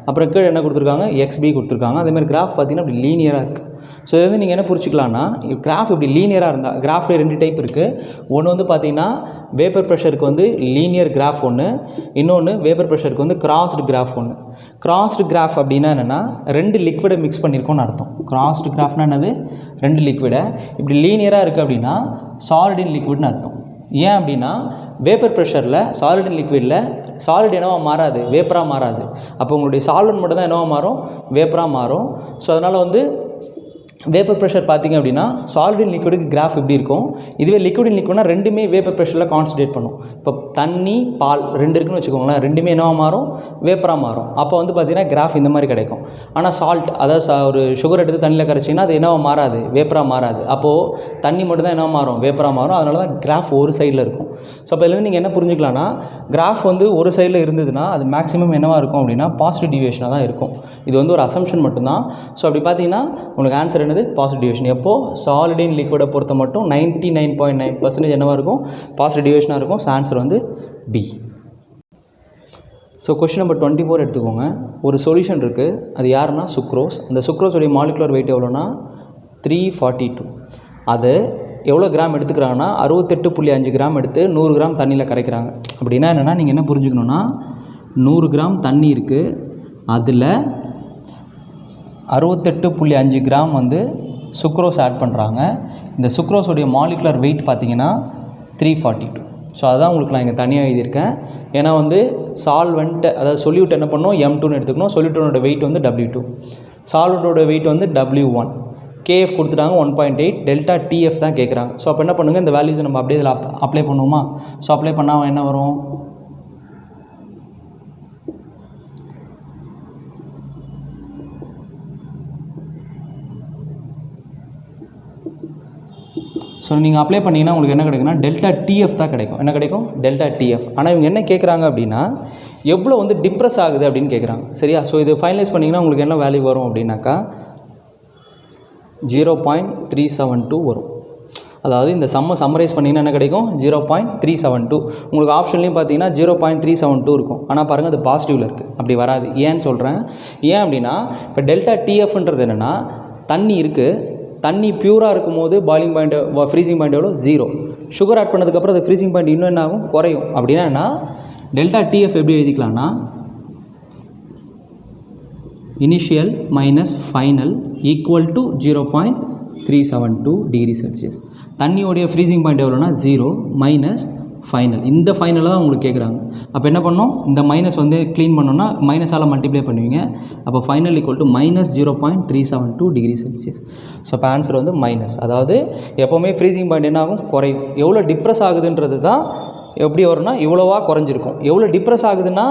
அப்புறம் கீழே என்ன கொடுத்துருக்காங்க XB கொடுத்துருக்காங்க. அதேமாதிரி கிராஃப் பார்த்தீங்கன்னா அப்படி லீனியராக இருக்குது. ஸோ இது வந்து நீங்கள் என்ன புரிச்சிக்கலாம்னா கிராஃப் இப்படி லீனியராக இருந்தால், கிராஃபில் 2 டைப் இருக்குது. ஒன்று வந்து பார்த்தீங்கன்னா வேப்பர் ப்ரெஷருக்கு வந்து லீனியர் கிராஃப் ஒன்று, இன்னொன்று வேப்பர் ப்ரெஷருக்கு வந்து கிராஸ்டு கிராஃப் ஒன்று. கிராஸ்டு கிராஃப் அப்படின்னா என்னென்னா 2 லிக்விடை மிக்ஸ் பண்ணியிருக்கோன்னு அர்த்தம். கிராஸ்டு கிராஃப்னா என்னது, 2 லிக்விடை இப்படி லீனியராக இருக்குது அப்படின்னா சாலிட் இன் லிக்விட்னு அர்த்தம். ஏன் அப்படின்னா வேப்பர் ப்ரெஷரில் சாலிட் இன் லிக்விடில் சாலிட் என்னவா மாறாது, வேப்பராக மாறாது. அப்போ உங்களுடைய சால்வெண்ட் மட்டும் தான் என்னவா மாறும், வேப்பராக மாறும். ஸோ அதனால் வந்து வேப்பர் ப்ரெஷர் பார்த்திங்க அப்படின்னா சாலிட் இன் லிக்விடுக்கு கிராஃப் எப்படி இருக்கும். இதுவே லிக்விட் இன் லிக்விட்னா ரெண்டுமே வேப்பர் ப்ரெஷரில் கான்சன்ட்ரேட் பண்ணும். இப்போ தண்ணி பால் 2 இருக்குன்னு வச்சுக்கோங்களேன், ரெண்டுமே என்னவா மாறும், வேப்பராக மாறும். அப்போ வந்து பார்த்திங்கன்னா கிராஃப் இந்த மாதிரி கிடைக்கும். ஆனால் சால்ட், அதாவது ஒரு சுகர் எடுத்து தண்ணியில் கரைச்சிங்கன்னா அது என்னவா மாறாது, வேப்பராக மாறாது. அப்போது தண்ணி மட்டும் தான் என்னவா மாறும், வேப்பராக மாறும். அதனால தான் கிராஃப் ஒரு சைடில் இருக்கும். ஸோ அப்போ இதுலேருந்து நீங்கள் என்ன புரிஞ்சுக்கலாம்னா கிராஃப் வந்து ஒரு சைடில் இருந்ததுன்னா அது மேக்ஸிமம் என்னவாக இருக்கும் அப்படின்னா பாசிட்டிவ் டிவியேஷனாக தான் இருக்கும். இது வந்து ஒரு அசம்ஷன் மட்டும்தான். ஸோ அப்படி பார்த்தீங்கன்னா உங்களுக்கு ஆன்சர் என்னது, பாசிட்டிவ் டிவியேஷன். எப்போது சாலிட் இன் லிக்விடை பொறுத்த மட்டும் 99.9% என்னவாக இருக்கும், பாசிட்டிவ் டிவியேஷனாக இருக்கும். ஸோ ஆன்சர் வந்து பி. ஸோ கொஸ்டின் நம்பர் 24 எடுத்துக்கோங்க. ஒரு சொல்யூஷன் இருக்குது, அது யாருன்னா சுக்ரோஸ். அந்த சுக்ரோஸுடைய மாலிகுலர் வெயிட் எவ்வளோனா 342. அது எவ்வளோ கிராம் எடுத்துக்கிறாங்கன்னா 68.5 கிராம் எடுத்து 100 கிராம் தண்ணியில் கரைக்கிறாங்க. அப்படின்னா என்னென்னா நீங்கள் என்ன புரிஞ்சுக்கணுன்னா 100 கிராம் தண்ணி இருக்குது, அதில் 68.5 கிராம் வந்து சுக்ரோஸ் ஆட் பண்ணுறாங்க. இந்த சுக்ரோஸோடைய மாலிகுலர் வெயிட் பார்த்திங்கன்னா 342. ஸோ அதுதான் உங்களுக்கு நான் இங்கே தனியாக எழுதியிருக்கேன். ஏன்னா வந்து சால்வெண்ட், அதாவது சொல்யூட் என்ன பண்ணணும், M2ன்னு எடுத்துக்கணும். சொல்யூட்டோட வெயிட் வந்து W2, சால்வெண்ட்டோட வெயிட் வந்து W1. KF கொடுத்துட்டாங்க 1.8, டெல்டா TF தான் கேட்குறாங்க. ஸோ அப்போ என்ன பண்ணுங்கள், இந்த வேல்யூஸை நம்ம அப்படியே இதில் அப்ளை பண்ணுவோமா. ஸோ அப்ளை பண்ணால் என்ன வரும், ஸோ நீங்கள் அப்ளை பண்ணிங்கன்னா உங்களுக்கு என்ன கிடைக்குன்னா டெல்டா டிஎஃப் தான் கிடைக்கும். என்ன கிடைக்கும்? Delta T F. ஆனால் இவங்க என்ன கேட்குறாங்க அப்படின்னா எவ்வளோ வந்து டிப்ரெஸ் ஆகுது அப்படின்னு கேட்குறாங்க. சரியா? ஸோ இது ஃபைனலைஸ் பண்ணிங்கன்னா உங்களுக்கு என்ன வேல்யூ வரும் அப்படின்னாக்கா 0.372 வரும். அதாவது இந்த சம்மரைஸ் பண்ணிங்கன்னா என்ன கிடைக்கும்? 0.372. உங்களுக்கு ஆப்ஷன்லேயும் பார்த்தீங்கன்னா 0.372 இருக்கும். ஆனால் பாருங்கள் அது பாசிட்டிவில் இருக்குது, அப்படி வராது. ஏன்னு சொல்கிறேன். ஏன் அப்படின்னா இப்போ டெல்டா டிஎஃப்ன்றது என்னென்னா தண்ணி இருக்குது, தண்ணி பியூராக இருக்கும் போது பாயிலிங் பாயிண்ட் ஃப்ரீசிங் பாயிண்ட் எவ்வளோ? 0. சுகர் ஆட் பண்ணதுக்கப்புறம் அது ஃப்ரீசிங் பாயிண்ட் இன்னும் என்ன ஆகும்? குறையும். அப்படின்னா என்ன? டெல்டா டிஎஃப் எப்படி எழுதிக்கலாம்னா initial minus final equal to 0.372 degree Celsius. தண்ணியோடைய ஃப்ரீசிங் பாயிண்ட் எவ்வளோனா 0 மைனஸ் ஃபைனல். இந்த ஃபைனலில் தான் உங்களுக்கு கேட்குறாங்க. அப்போ என்ன பண்ணணும்? இந்த மைனஸ் வந்து க்ளீன் பண்ணோன்னா மைனஸால் மல்டிப்ளை பண்ணுவீங்க. அப்போ final equal to minus 0.372 degree Celsius. So இப்போ ஆன்சர் வந்து மைனஸ். அதாவது எப்போவுமே ஃப்ரீசிங் பாயிண்ட் என்ன ஆகும்? குறையும். எவ்வளோ டிப்ரெஸ் ஆகுதுன்றது தான் எப்படி வரும்னா இவ்வளோவா குறைஞ்சிருக்கும். எவ்வளோ டிப்ரெஸ் ஆகுதுன்னா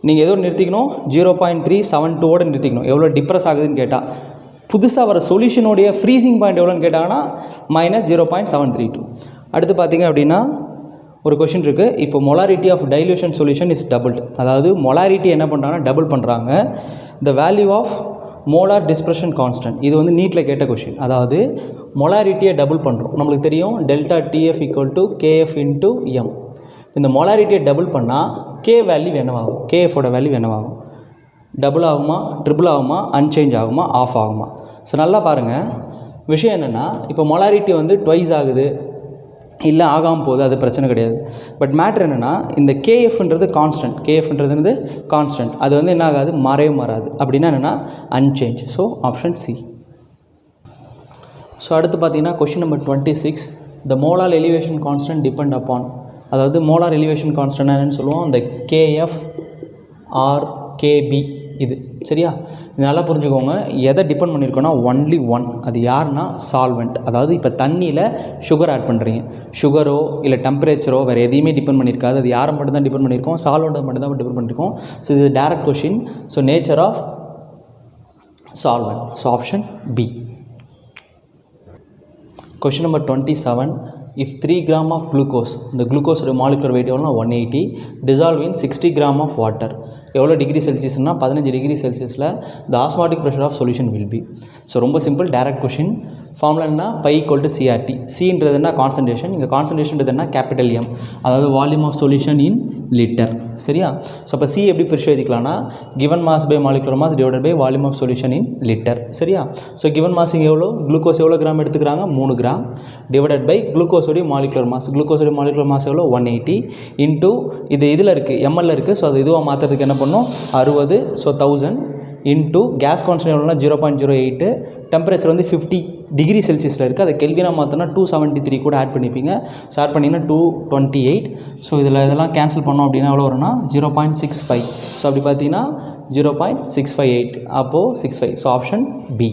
நீங்கள் ஏதோ நிறுத்திக்கணும், 0.372 நிறுத்திக்கணும். எவ்வளோ டிப்ரெஸ் ஆகுதுன்னு கேட்டால் புதுசாக வர சொல்யூஷனுடைய ஃப்ரீசிங் பாயிண்ட் எவ்வளோன்னு கேட்டாங்கன்னா மைனஸ் 0.732. அடுத்து பார்த்தீங்க அப்படின்னா ஒரு கொஷின் இருக்குது. இப்போ molarity of dilution solution is doubled. அதாவது மொலாரிட்டி என்ன பண்ணுறாங்கன்னா டபுள் பண்ணுறாங்க. The value of molar dispersion constant. இது வந்து நீட்டில் கேட்ட கொஷின். அதாவது மொலாரிட்டியை டபுள் பண்ணுறோம். நம்மளுக்கு தெரியும் delta T F equal to KF into M. இந்த மொலாரிட்டியை டபுள் பண்ணால் கே வேல்யூ என்னவாகும்? கேஎஃபோட வேல்யூ என்னவாகும்? டபுள் ஆகுமா, ட்ரிபிள் ஆகுமா, அன்சேஞ்ச் ஆகுமா, ஆஃப் ஆகுமா? ஸோ நல்லா பாருங்கள். விஷயம் என்னென்னா இப்போ மொலாரிட்டி வந்து ட்வைஸ் ஆகுது இல்லை ஆகாமல் போகுது, அது பிரச்சனை கிடையாது. பட் மேட்ரு என்னென்னா இந்த கேஎஃப்ன்றது கான்ஸ்டன்ட். கேஎஃப்ன்றது கான்ஸ்டன்ட். அது வந்து என்ன ஆகாது? மாறவே மாறாது. அப்படின்னா என்னென்னா unchanged. So option C. So அடுத்து பார்த்தீங்கன்னா கொஷின் நம்பர் 26. த molar elevation constant depend upon. அதாவது மோலார் எலிவேஷன் கான்ஸ்டன்ட் என்னன்னு சொல்லுவோம்? இந்த கேஎஃப் ஆர் கேபி. இது சரியா? நல்லா புரிஞ்சுக்கோங்க. எதை டிபெண்ட் பண்ணியிருக்கோன்னா ஒன்லி ஒன். அது யாருன்னா சால்வெண்ட். அதாவது இப்போ தண்ணியில் சுகர் ஆட் பண்ணுறீங்க. சுகரோ இல்லை டெம்பரேச்சரோ வேறு எதையுமே டிபெண்ட் பண்ணியிருக்காது. அது யாரை மட்டும் தான் டிபெண்ட் பண்ணியிருக்கோம்? சால்வெண்ட்டை மட்டும் தான் டிபெண்ட் பண்ணியிருக்கோம். ஸோ இது direct question. So nature of solvent. So option B. Question number 27. If 3 gram of glucose, இந்த குளுக்கோஸோட மாலிகுலர் வெயிட் எவ்வளோனா 180, dissolve in 60 gram of water. எவ்வளோ டிகிரி செல்சியஸ்னா 15 டிகிரி செல்சியஸில் the osmotic pressure of solution will be. So ரொம்ப சிம்பிள் டேரக்ட் கொஷின். ஃபார்முலா என்ன? Pi equal to CRT. சின்றது என்ன? கான்சன்ட்ரேஷன். இங்கே கான்சன்ட்ரேஷன்றது என்ன? Capital M. அதாவது volume of solution in litre. சரியா? ஸோ அப்போ சி எப்படி பிரித்து எழுதிக்கலாம்னா given mass by molecular mass divided by volume of solution in litre. சரியா? ஸோ கிவன் மாஸ் இங்கே எவ்வளோ? குளுக்கோஸ் எவ்வளோ கிராம் எடுத்துக்கிறாங்க? 3 கிராம் டிவைடட் பை குளுக்கோஸோடைய மாலிகுலர் மாஸ். குளுக்கோஸோடைய மாலிகுலர் மாஸ் எவ்வளோ? 180 இன்டூ இது இதில் இருக்குது, எம்எல்ல இருக்குது. ஸோ அது இதுவாக மாற்றுறதுக்கு என்ன பண்ணணும்? 60. ஸோ 1000 இன்டூ கேஸ் கான்ஸ்டன்ட் எவ்வளோனா 0.08. டெம்பரேச்சர் வந்து 50 டிகிரி செல்சியஸில் இருக்குது. அதை கெல்வினாக மாற்றினா 273 கூட ஆட் பண்ணிப்பீங்க. ஸோ ஆட் பண்ணிங்கன்னா 228. ஸோ இதில் இதெல்லாம் கேன்சல் பண்ணோம் அப்படின்னா எவ்வளோ வரும்னா 0.65. ஸோ அப்படி பார்த்தீங்கன்னா 0.658. அப்போது 65. So option B.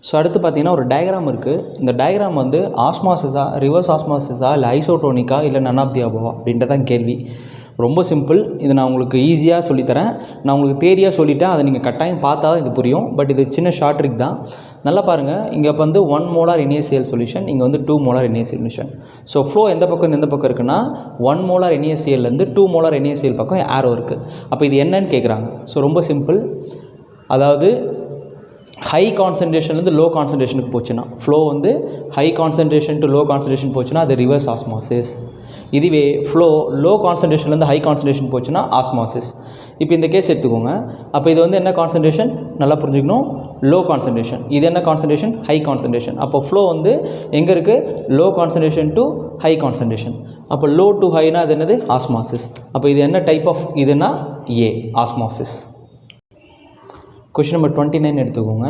ஸோ அடுத்து பார்த்தீங்கன்னா ஒரு டயக்ராம் இருக்குது. இந்த டயக்ராம் வந்து ஆஸ்மாசிஸா, ரிவர்ஸ் ஆஸ்மாசிஸா, இல்லை ஐசோட்ரோனிக்கா, இல்லை நன் ஆஃப் தி அபவா அப்படின்றதான் கேள்வி. ரொம்ப சிம்பிள். இது நான் உங்களுக்கு ஈஸியாக சொல்லித்தரேன். நான் உங்களுக்கு தேரியாக சொல்லிட்டேன். அதை நீங்கள் கட்டாயம் பார்த்தா தான் இது புரியும். பட் இது சின்ன ஷார்ட் ட்ரிக் தான். நல்லா பாருங்கள். இங்கே இப்போ வந்து 1 மோலார் NaCl சொல்யூஷன், இங்கே வந்து 2 molar NaCl solution. So flow எந்த பக்கம் எந்த பக்கம் இருக்குன்னா 1 மோலார் NaClலேருந்து 2 மோலார் NaCl பக்கம் ஆரோ இருக்குது. அப்போ இது என்னன்னு கேட்குறாங்க. ஸோ ரொம்ப சிம்பிள். அதாவது ஹை கான்சன்ட்ரேஷன்லேருந்து லோ கான்சன்ட்ரேஷனுக்கு போச்சுன்னா ஃப்ளோ வந்து high concentration to low concentration போச்சுன்னா அது ரிவர்ஸ் ஆஸ்மாசிஸ். இதுவே ஃப்ளோ லோ கான்சன்ட்ரேஷன்லேருந்து ஹை கான்சன்ட்ரேஷன் போச்சுன்னா ஆஸ்மாசிஸ். இப்போ இந்த கேஸ் எடுத்துக்கோங்க. அப்போ இது வந்து என்ன கான்சன்ட்ரேஷன்? நல்லா புரிஞ்சுக்கணும். Low concentration. இது என்ன கான்சன்ட்ரேஷன்? High concentration. அப்போ ஃப்ளோ வந்து எங்கே இருக்குது? Low concentration to high concentration. அப்போ லோ டு ஹைனா அது என்னது? ஆஸ்மாசிஸ். அப்போ இது என்ன டைப் ஆஃப் இதுனா? ஏ ஆஸ்மாசிஸ். கொஷின் நம்பர் 29 எடுத்துக்கோங்க.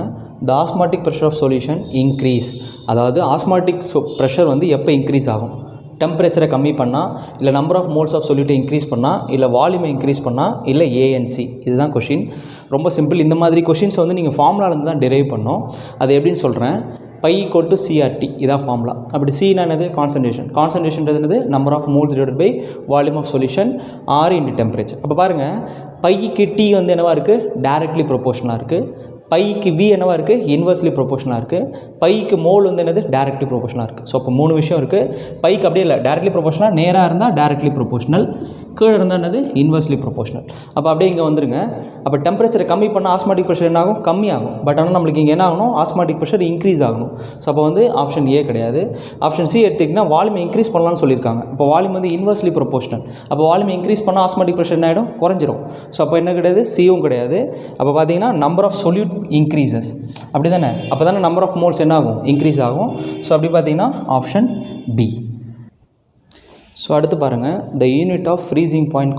The osmotic pressure of solution increase. அதாவது ஆஸ்மாட்டிக் ப்ரெஷர் வந்து எப்போ இன்க்ரீஸ் ஆகும்? டெம்பரேச்சரை கம்மி பண்ணால், இல்லை நம்பர் ஆஃப் மோல்ஸ் ஆஃப் சொல்யூட்டை இன்க்ரீஸ் பண்ணால், இல்லை வால்யூமை இன்க்ரீஸ் பண்ணால், இல்லை ஏஎன்சி. இதுதான் கொஷின். ரொம்ப சிம்பிள். இந்த மாதிரி கொஷின்ஸ் வந்து நீங்கள் ஃபார்முலாலேருந்து தான் டெரைவ் பண்ணோம். அது எப்படின்னு சொல்கிறேன். Pi equal to CRT. இதான் ஃபார்முலா. அப்படி சினா என்னது? கான்சன்ட்ரேஷன். கான்சன்ட்ரேஷன்றது என்னது? Number of moles divided by volume of solution R into temperature. அப்போ பாருங்கள், பைக்கு டி வந்து என்னவாக இருக்குது? டைரக்ட்லி ப்ரொபோஷனலாக இருக்குது. பைக்கு V என்னவா இருக்குது, இன்வெர்ஸ்லி ப்ரொபோஷனாக இருக்குது. பைக்கு மோல் வந்து என்னது, டைரக்ட்லி ப்ரொபோஷனாக இருக்குது. ஸோ அப்போ 3 விஷயம் இருக்குது. பைக்கு அப்படியே இல்லை, டைரக்ட்லி ப்ரொபோஷனாக, நேராக இருந்தால் டைரக்ட்லி ப்ரொபோஷனல், கீழே இருந்தால் என்னது, இன்வெர்ஸ்லி ப்ரொபோஷனல். அப்போ அப்படியே இங்கே வந்துருங்க. அப்போ டெம்பரேச்சரை கம்மி பண்ணால் ஆஸ்மாட்டிக் ப்ரெஷர் என்ன ஆகும், கம்மியாகும். பட் ஆனால் நம்மளுக்கு இங்கே என்ன ஆகணும், ஆஸ்மாட்டிக் ப்ரெஷர் இன்க்ரீஸ் ஆகணும். ஸோ அப்போ வந்து ஆப்ஷன் ஏ கிடையாது. ஆப்ஷன் சி எடுத்திங்கன்னா வால்யூம் இன்க்ரீஸ் பண்ணலாம்னு சொல்லியிருக்காங்க. இப்போ வால்யூம் வந்து இன்வெர்ஸ்லி ப்ரொபோஷனல். அப்போ வால்யூம் இன்க்ரீஸ் பண்ணால் ஆஸ்மாட்டிக் ப்ரெஷர் என்ன ஆகிடும், குறைஞ்சிரும். ஸோ அப்போ என்ன கிடையாது, சியும் கிடையாது. அப்போ பார்த்தீங்கன்னா நம்பர் ஆஃப் சொல்யூட் இன்க்ரீசஸ், அப்படி தானே, அப்போ தானே நம்பர் ஆஃப் மோல்ஸ் என்ன ஆகும், இன்க்ரீஸ் ஆகும். ஸோ அப்படி பார்த்தீங்கன்னா ஆப்ஷன் பி. ஸோ அடுத்து பாருங்கள், the unit of freezing point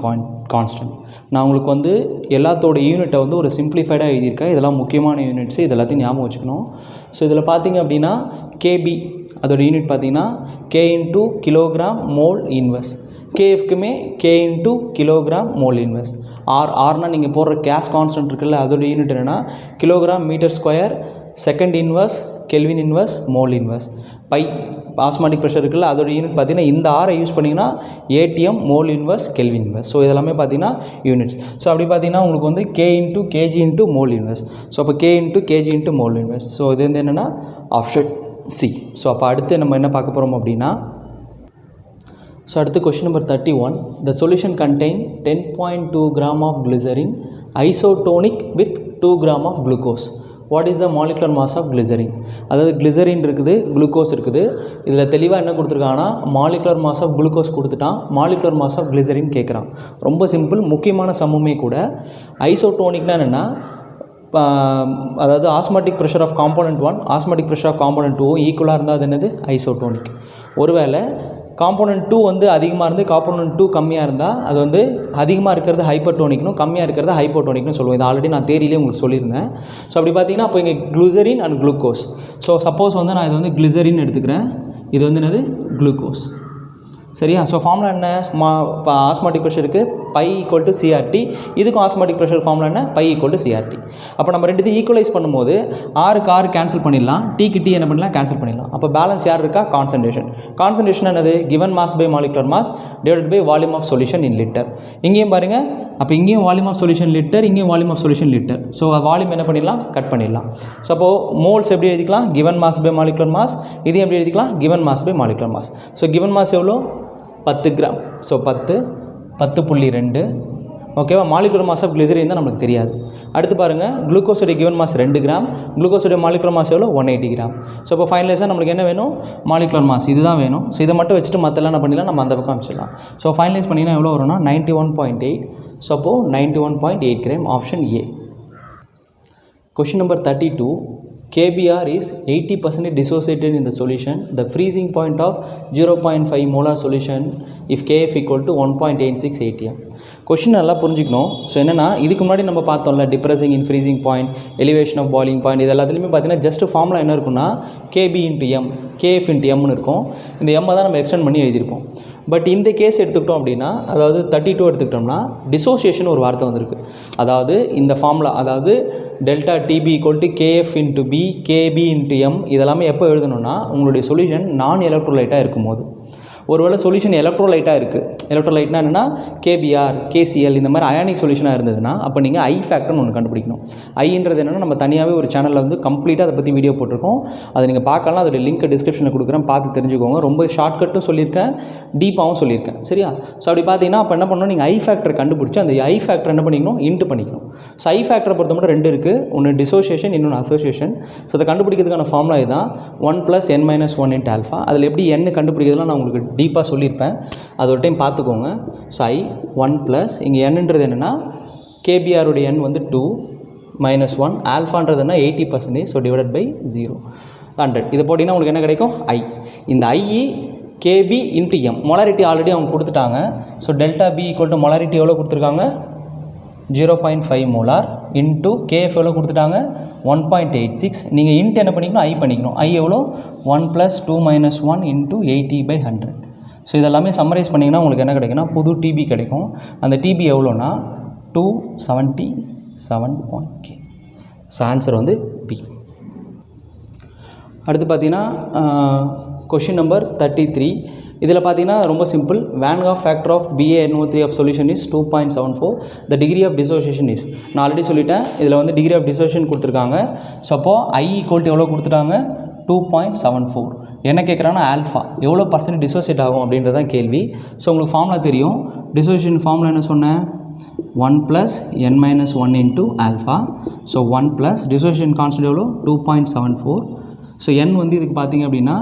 constant. நான் உங்களுக்கு வந்து எல்லாத்தோட யூனிட்டை வந்து ஒரு சிம்பிளிஃபைடாக எழுதியிருக்கேன். இதெல்லாம் முக்கியமான யூனிட்ஸு, இது எல்லாத்தையும் ஞாபகம் வச்சுக்கணும். ஸோ இதில் பார்த்தீங்க அப்படின்னா கேபி அதோட யூனிட் பார்த்தீங்கன்னா K into kilogram mole inverse. கேஎஃப்க்குமே K into kilogram mole inverse. ஆர்னால் நீங்கள் போடுற கேஸ் கான்ஸ்டன்ட் இருக்குல்ல, அதோட யூனிட் என்னென்னா kilogram metre square second inverse kelvin inverse mole inverse. Pi osmotic pressure இருக்குல்ல, அதோட யூனிட் பார்த்தீங்கன்னா இந்த ஆரை யூஸ் பண்ணிங்கன்னா ATM mole inverse kelvin inverse. So இதெல்லாமே பார்த்தீங்கன்னா யூனிட்ஸ். ஸோ அப்படி பார்த்தீங்கன்னா உங்களுக்கு வந்து K into KG into mole inverse. So அப்போ K into KG into mole inverse. So இது வந்து என்னென்னா ஆப்ஷன் சி. ஸோ அப்போ அடுத்து நம்ம என்ன பார்க்க போகிறோம் அப்படின்னா, ஸோ அடுத்து question number 31. The solution contain 10.2 gram of glycerin isotonic with 2 gram of glucose. What is the molecular mass of glycerin? அதாவது கிளிசரின் இருக்குது, குளுக்கோஸ் இருக்குது. இதில் தெளிவாக என்ன கொடுத்துருக்காங்கன்னா மாலிகுலர் மாஸ் ஆஃப் குளுக்கோஸ் கொடுத்துட்டான், மாலிகுலர் மாஸ் ஆஃப் கிளிசரின் கேட்குறான். ரொம்ப சிம்பிள், முக்கியமான சம்முமே கூட. ஐசோடோனிக்னா என்னென்னா, அதாவது osmotic pressure of component 1 osmotic pressure of component 2 ஈக்குவலாக இருந்தால் அது என்னது, ஐசோடோனிக். ஒருவேளை காம்போனன்ட் 2 வந்து அதிகமாக இருந்து காம்போனன்ட் 2 கம்மியாக இருந்தால் அது வந்து அதிகமாக இருக்கிறது ஹைப்பர்டோனிக்னும் கம்மியாக இருக்கிறது ஹைப்போடோனிக்னு சொல்லுவோம். இது ஆல்ரெடி நான் தேரியிலே உங்களுக்கு சொல்லியிருந்தேன். ஸோ அப்படி பார்த்தீங்கன்னா அப்போ இங்கே glycerin and glucose. So suppose வந்து நான் இது வந்து கிளிசரின் எடுத்துக்கிறேன், இது வந்து என்னது, குளுக்கோஸ். சரியா? ஸோ ஃபார்முலா என்ன, இப்போ ஆஸ்மாட்டிக் ப்ரெஷருக்கு பை ஈக்குவல் டு சிஆர்டி, இதுக்கும் ஆஸ்மாட்டிக் ப்ரெஷர் ஃபார்முலா என்ன, பை ஈக்குவல் டு சிஆர்டி. அப்போ நம்ம ரெண்டுத்தையும் ஈக்குவலைஸ் பண்ணும்போது ஆறுக்கு 6 கேன்சல் பண்ணிடலாம், டீக்கு டி என்ன பண்ணலாம், கேன்சல் பண்ணிடலாம். அப்போ பேலன்ஸ் யார் இருக்கா, கான்சன்ட்ரேஷன். கான்சன்ட்ரேஷன் என்னது, given mass by molecular mass divided by volume of solution in litre. இங்கேயும் பாருங்கள், அப்போ இங்கேயும் வால்யூம் ஆஃப் சொல்யூஷன் லிட்டர், இங்கேயும் volume of solution litre. So volume என்ன பண்ணிடலாம், கட் பண்ணிடலாம். ஸோ அப்போது மோல்ஸ் எப்படி எழுதிக்கலாம், given mass by molecular mass. இதையும் எப்படி எழுதிக்கலாம், given mass by molecular mass. So given mass எவ்வளோ, 10 கிராம். ஸோ 10.2. ஓகேவா? மாலிகுலர் மாஸ் ஆஃப் கிளிசரின் தான் நமக்கு தெரியாது. அடுத்து பாருங்கள், குளுக்கோஸோடைய கிவன் மாஸ் 2 கிராம், குளுக்கோஸோடைய மாலிகுலர் மாஸ் எவ்வளோ, 180 கிராம். ஸோ இப்போ ஃபைனலைஸாக நம்மளுக்கு என்ன வேணும், மாலிகுலர் மாஸ் இதுதான் வேணும். ஸோ இதை மட்டும் வச்சுட்டு மற்றெல்லாம் என்ன பண்ணிடலாம், நம்ம அந்த பக்கம் அமைச்சிடலாம். ஸோ ஃபைனலைஸ் பண்ணிங்கன்னா எவ்வளோ வரும்னா 91.8. ஸோ அப்போது 91.8 gram, option A. Question number 32. KBr is 80% dissociated in the solution. The freezing point of 0.5 molar solution if Kf equal to 1.86 atm. Question நல்லா புரிஞ்சுக்கணும். ஸோ என்னென்னா, இதுக்கு முன்னாடி நம்ம பார்த்தோம்ல, depressing in freezing point, elevation of boiling point, இது எல்லாத்துலேயுமே பார்த்தீங்கன்னா ஜஸ்ட் ஃபார்முலா என்ன இருக்குன்னா KB into M, KF into எம்னு இருக்கும். இந்த எம்மை தான் நம்ம எக்ஸ்டெண்ட் பண்ணி எழுதியிருப்போம். பட் இந்த கேஸ் எடுத்துக்கிட்டோம் அப்படின்னா, அதாவது 32 எடுத்துக்கிட்டோம்னா டிசோசியேஷன் ஒரு வார்த்தை வந்திருக்கு. அதாவது இந்த ஃபார்முலா, அதாவது delta TB equal to KF into B KB into M, இதெல்லாமே எப்போ எழுதணும்னா உங்களுடைய சொல்யூஷன் நான் எலக்ட்ரோலைட்டாக இருக்கும்போது. ஒருவேளை சொல்யூஷன் எலக்ட்ரோலைட்டாக இருக்குது, எலக்ட்ரோலைட்னா என்னென்னா கேபிஆர், கேசிஎல் இந்த மாதிரி அயானிக் சொல்யூஷனாக இருந்ததுன்னா அப்போ நீங்கள் ஐ ஃபேக்டர்னு ஒன்று கண்டுபிடிக்கணும். ஐன்றது என்னென்னா, நம்ம தனியாகவே ஒரு சேனலில் வந்து கம்ப்ளீட்டாக அதை பற்றி வீடியோ போட்டிருக்கோம். அதை நீங்கள் பார்க்கலாம், அதோட லிங்க் டிஸ்கிரிப்ஷனில் கொடுக்குறேன், பார்த்து தெரிஞ்சுக்கோங்க. ரொம்ப ஷார்ட்கட்டும் சொல்லியிருக்கேன், டீப்பாகவும் சொல்லியிருக்கேன். சரியா? ஸோ அப்படி பார்த்தீங்கன்னா அப்போ என்ன பண்ணணும், நீங்கள் ஐ ஃபேக்டர் கண்டுபிடிச்சி அந்த ஐ ஃபேக்டர் என்ன பண்ணிக்கணும், இன்ட்டு பண்ணிக்கணும். ஸோ ஐ ஃபேக்டரை பொறுத்த மட்டும் 2 இருக்குது, ஒன்று டிசோசியேஷன், இன்னொன்று அசோசியேஷன். ஸோ அதை கண்டுபிடிக்கிறதுக்கான ஃபார்முலா இதுதான், 1 + n - 1 × ஆல்ஃபா. அதில் எப்படி n கண்டுபிடிக்கிறதுலாம் நான் உங்களுக்கு டீப்பாக சொல்லியிருப்பேன், அது ஒரு டைம் பார்த்துக்கோங்க. ஸோ ஐ 1 + இங்கே என்னன்றது என்னென்னா கேபிஆருடைய n வந்து 2 - 1, ஆல்ஃபான்றதுன்னா 80%. So divided by 0, 100. இதை போட்டிங்கன்னா உங்களுக்கு என்ன கிடைக்கும், ஐ. இந்த I KB into M, molarity already அவங்க கொடுத்துட்டாங்க. So delta P equal to molarity எவ்வளோ கொடுத்துருக்காங்க, 0.5 மோலார் இன்ட்டு கேஎஃப் எவ்வளோ கொடுத்துட்டாங்க, 1.86. நீங்கள் இன்ட்டு என்ன பண்ணிக்கணும், ஐ பண்ணிக்கணும். ஐ எவ்வளோ, 1 + 2 - 1 × 80/100. ஸோ இதெல்லாமே சம்மரைஸ் பண்ணிங்கன்னா உங்களுக்கு என்ன கிடைக்குன்னா புது டிபி கிடைக்கும். அந்த டிபி எவ்வளோனா 277.k. ஸோ ஆன்சர் வந்து பி. அடுத்து பார்த்தீங்கன்னா கொஷின் நம்பர் 33. இதில் பார்த்தீங்கன்னா ரொம்ப simple. Van Hoff factor of BaNO3 of solution is 2.74. The degree of dissociation is, நான் ஆல்ரெடி சொல்லிட்டேன். இதில் வந்து டிகிரி ஆஃப் டிசோசியேஷன் கொடுத்துருக்காங்க. ஸோ அப்போது I ஈக்குவல் டு எவ்வளோ கொடுத்துட்டாங்க, 2.74. என்ன கேட்குறாங்கன்னா ஆல்ஃபா எவ்வளோ பர்சன்ட் டிசோசியேட் ஆகும் அப்படின்றது தான் கேள்வி. ஸோ உங்களுக்கு ஃபார்முலா தெரியும். டிசோசியேஷன் ஃபார்முலா என்ன சொன்னேன், 1 + n-1 into alpha. So 1 + dissociation constant எவ்வளோ, 2.74. ஸோ n வந்து இதுக்கு பார்த்தீங்க அப்படின்னா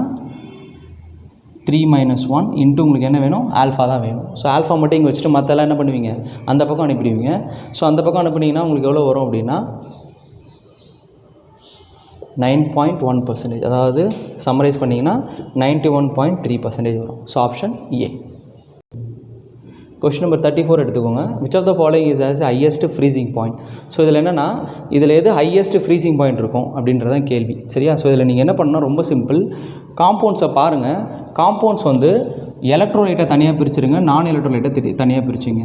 3 - 1 இன்ட்டு உங்களுக்கு என்ன வேணும், ஆல்ஃபா தான் வேணும். ஸோ ஆல்ஃபா மட்டும் இங்கே வச்சுட்டு மற்றெல்லாம் என்ன பண்ணுவீங்க, அந்த பக்கம் அனுப்பிடுவீங்க. ஸோ அந்த பக்கம் அனுப்புனீங்கன்னா உங்களுக்கு எவ்வளோ வரும் அப்படின்னா 9.1%. அதாவது சம்மரைஸ் பண்ணிங்கன்னா 91.3% வரும். So option A. Question number 34 எடுத்துக்கோங்க. Which of the following is as highest freezing point. So இதில் என்னென்னா, இதில் எது ஹையஸ்ட் ஃப்ரீசிங் பாயிண்ட் இருக்கும் அப்படின்றதான் கேள்வி. சரியா? ஸோ இதில் நீங்கள் என்ன பண்ணால் ரொம்ப சிம்பிள். காம்பவுண்ட்ஸை பாருங்கள். காம்பவுண்ட்ஸ் வந்து எலக்ட்ரோலைட்டை தனியாக பிரிச்சுருங்க, நான் எலக்ட்ரோலைட்டை தனியாக பிரிச்சுங்க.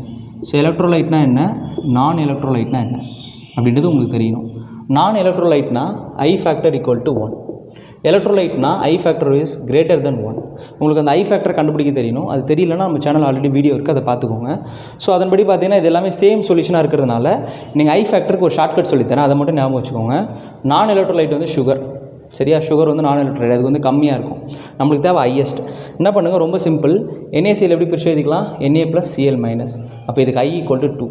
ஸோ எலக்ட்ரோலைட்னா என்ன, நான் எலக்ட்ரோலைட்னா என்ன அப்படின்றது உங்களுக்கு தெரியணும். நான் எலக்ட்ரோலைட்னா ஐ ஃபேக்டர் ஈக்குவல் டு 1. எலக்ட்ரோலைட்னா I factor is greater then 1. உங்களுக்கு அந்த ஐ ஃபேக்டர் கண்டுபிடிக்க தெரியணும். அது தெரியலன்னா நம்ம சேனல் ஆல்ரெடி வீடியோ இருக்குது, அதை பார்த்துக்கோங்க. ஸோ அதன்படி பார்த்தீங்கன்னா இது எல்லாமே சேம் சொல்யூஷனாக இருக்கிறதுனால நீங்கள் ஐ ஃபேக்டருக்கு ஒரு ஷார்ட்கட் சொல்லித்தரேன், அதை மட்டும் ஞாபகம் வச்சுக்கோங்க. நான் எலக்ட்ரோலைட் வந்து சுகர். சரியா? சுகர் வந்து நான் எலக்ட்ரோலைட், அதுக்கு வந்து கம்மியாக இருக்கும். நம்மளுக்கு தேவை ஹையஸ்ட். என்ன பண்ணுங்கள், ரொம்ப சிம்பிள். NaCl எப்படி பிரித்து எழுதிக்கலாம், Na + Cl-. அப்போ இதுக்கு I ஈக்குவல் டு 2.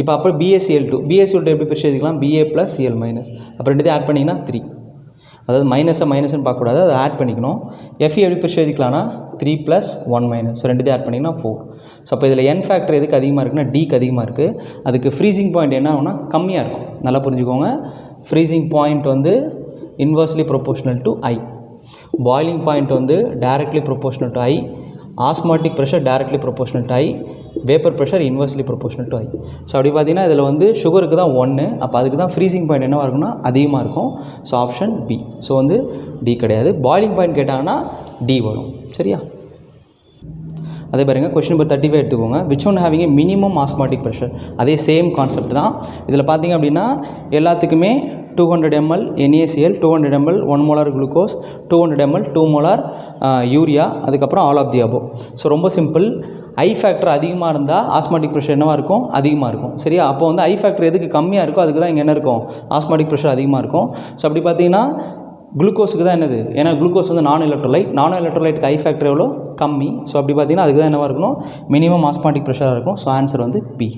இப்போ அப்புறம் BaCl2. BaCl2 எப்படி பிரித்து எழுதிக்கலாம், Ba + Cl-. அப்புறம் ரெண்டுத்தையும் ஆட் பண்ணிங்கன்னா 3. அதாவது மைனஸ்ன்னு பார்க்கக்கூடாது, அதை ஆட் பண்ணிக்கணும். Fe எப்படி பிரித்து எழுதிக்கலாம்னா 3 + 1-. ஸோ ரெண்டுத்தையும் ஆட் பண்ணிங்கன்னா 4. ஸோ அப்போ இதில் n ஃபேக்டர் எதுக்கு அதிகமாக இருக்குன்னா Dக்கு அதிகமாக இருக்குது. அதுக்கு ஃப்ரீசிங் பாயிண்ட் என்ன ஆகும்னா கம்மியாக இருக்கும். நல்லா புரிஞ்சுக்கோங்க. ஃப்ரீசிங் பாயிண்ட் வந்து inversely proportional to I. Boiling point வந்து directly proportional to I. Osmotic pressure directly proportional to I. Vapour pressure inversely proportional to I. So அப்படி பார்த்தீங்கன்னா இதில் வந்து சுகருக்கு தான் 1. அப்போ அதுக்கு தான் ஃப்ரீசிங் பாயிண்ட் என்னவாக இருக்குன்னா அதிகமாக இருக்கும். So option B. ஸோ வந்து டி கிடையாது. பாய்லிங் பாயிண்ட் கேட்டாங்கன்னா டி வரும். சரியா? அதே பாருங்க. கொஸ்டின் நம்பர் 35 எடுத்துக்கோங்க. Which one having a minimum osmotic pressure. அதே சேம் கான்செப்ட் தான். இதில் பார்த்தீங்க அப்படின்னா எல்லாத்துக்குமே 200 ml NaCl, 200 ml 1 molar glucose, 200 ml 2 molar urea, அதுக்கப்புறம் all of the above. So ரொம்ப சிம்பிள். ஐ ஃபேக்டர் அதிகமாக இருந்தால் ஆஸ்மாட்டிக் ப்ரெஷர் என்னவாக இருக்கும், அதிகமாக இருக்கும். சரியா? அப்போ வந்து ஐ ஃபேக்டர் எதுக்கு கம்மியாக இருக்கோ அதுக்கு தான் இங்கே என்ன இருக்கும், ஆஸ்மாட்டிக் ப்ரெஷர் அதிகமாக இருக்கும். ஸோ அப்படி பார்த்தீங்கன்னா குளுக்கோஸுக்கு தான் என்னது, ஏன்னா குளுக்கோஸ் வந்து நான் எலக்ட்ரோலைட். நான் எலக்ட்ரோலைட்டுக்கு ஐ ஃபேக்டர் எவ்வளோ, கம்மி. ஸோ அப்படி பார்த்தீங்கன்னா அதுக்கு தான் என்னவாக இருக்கணும், மினிமம் ஆஸ்மாட்டிக் ப்ரெஷராக இருக்கும். ஸோ ஆன்சர் வந்து பி.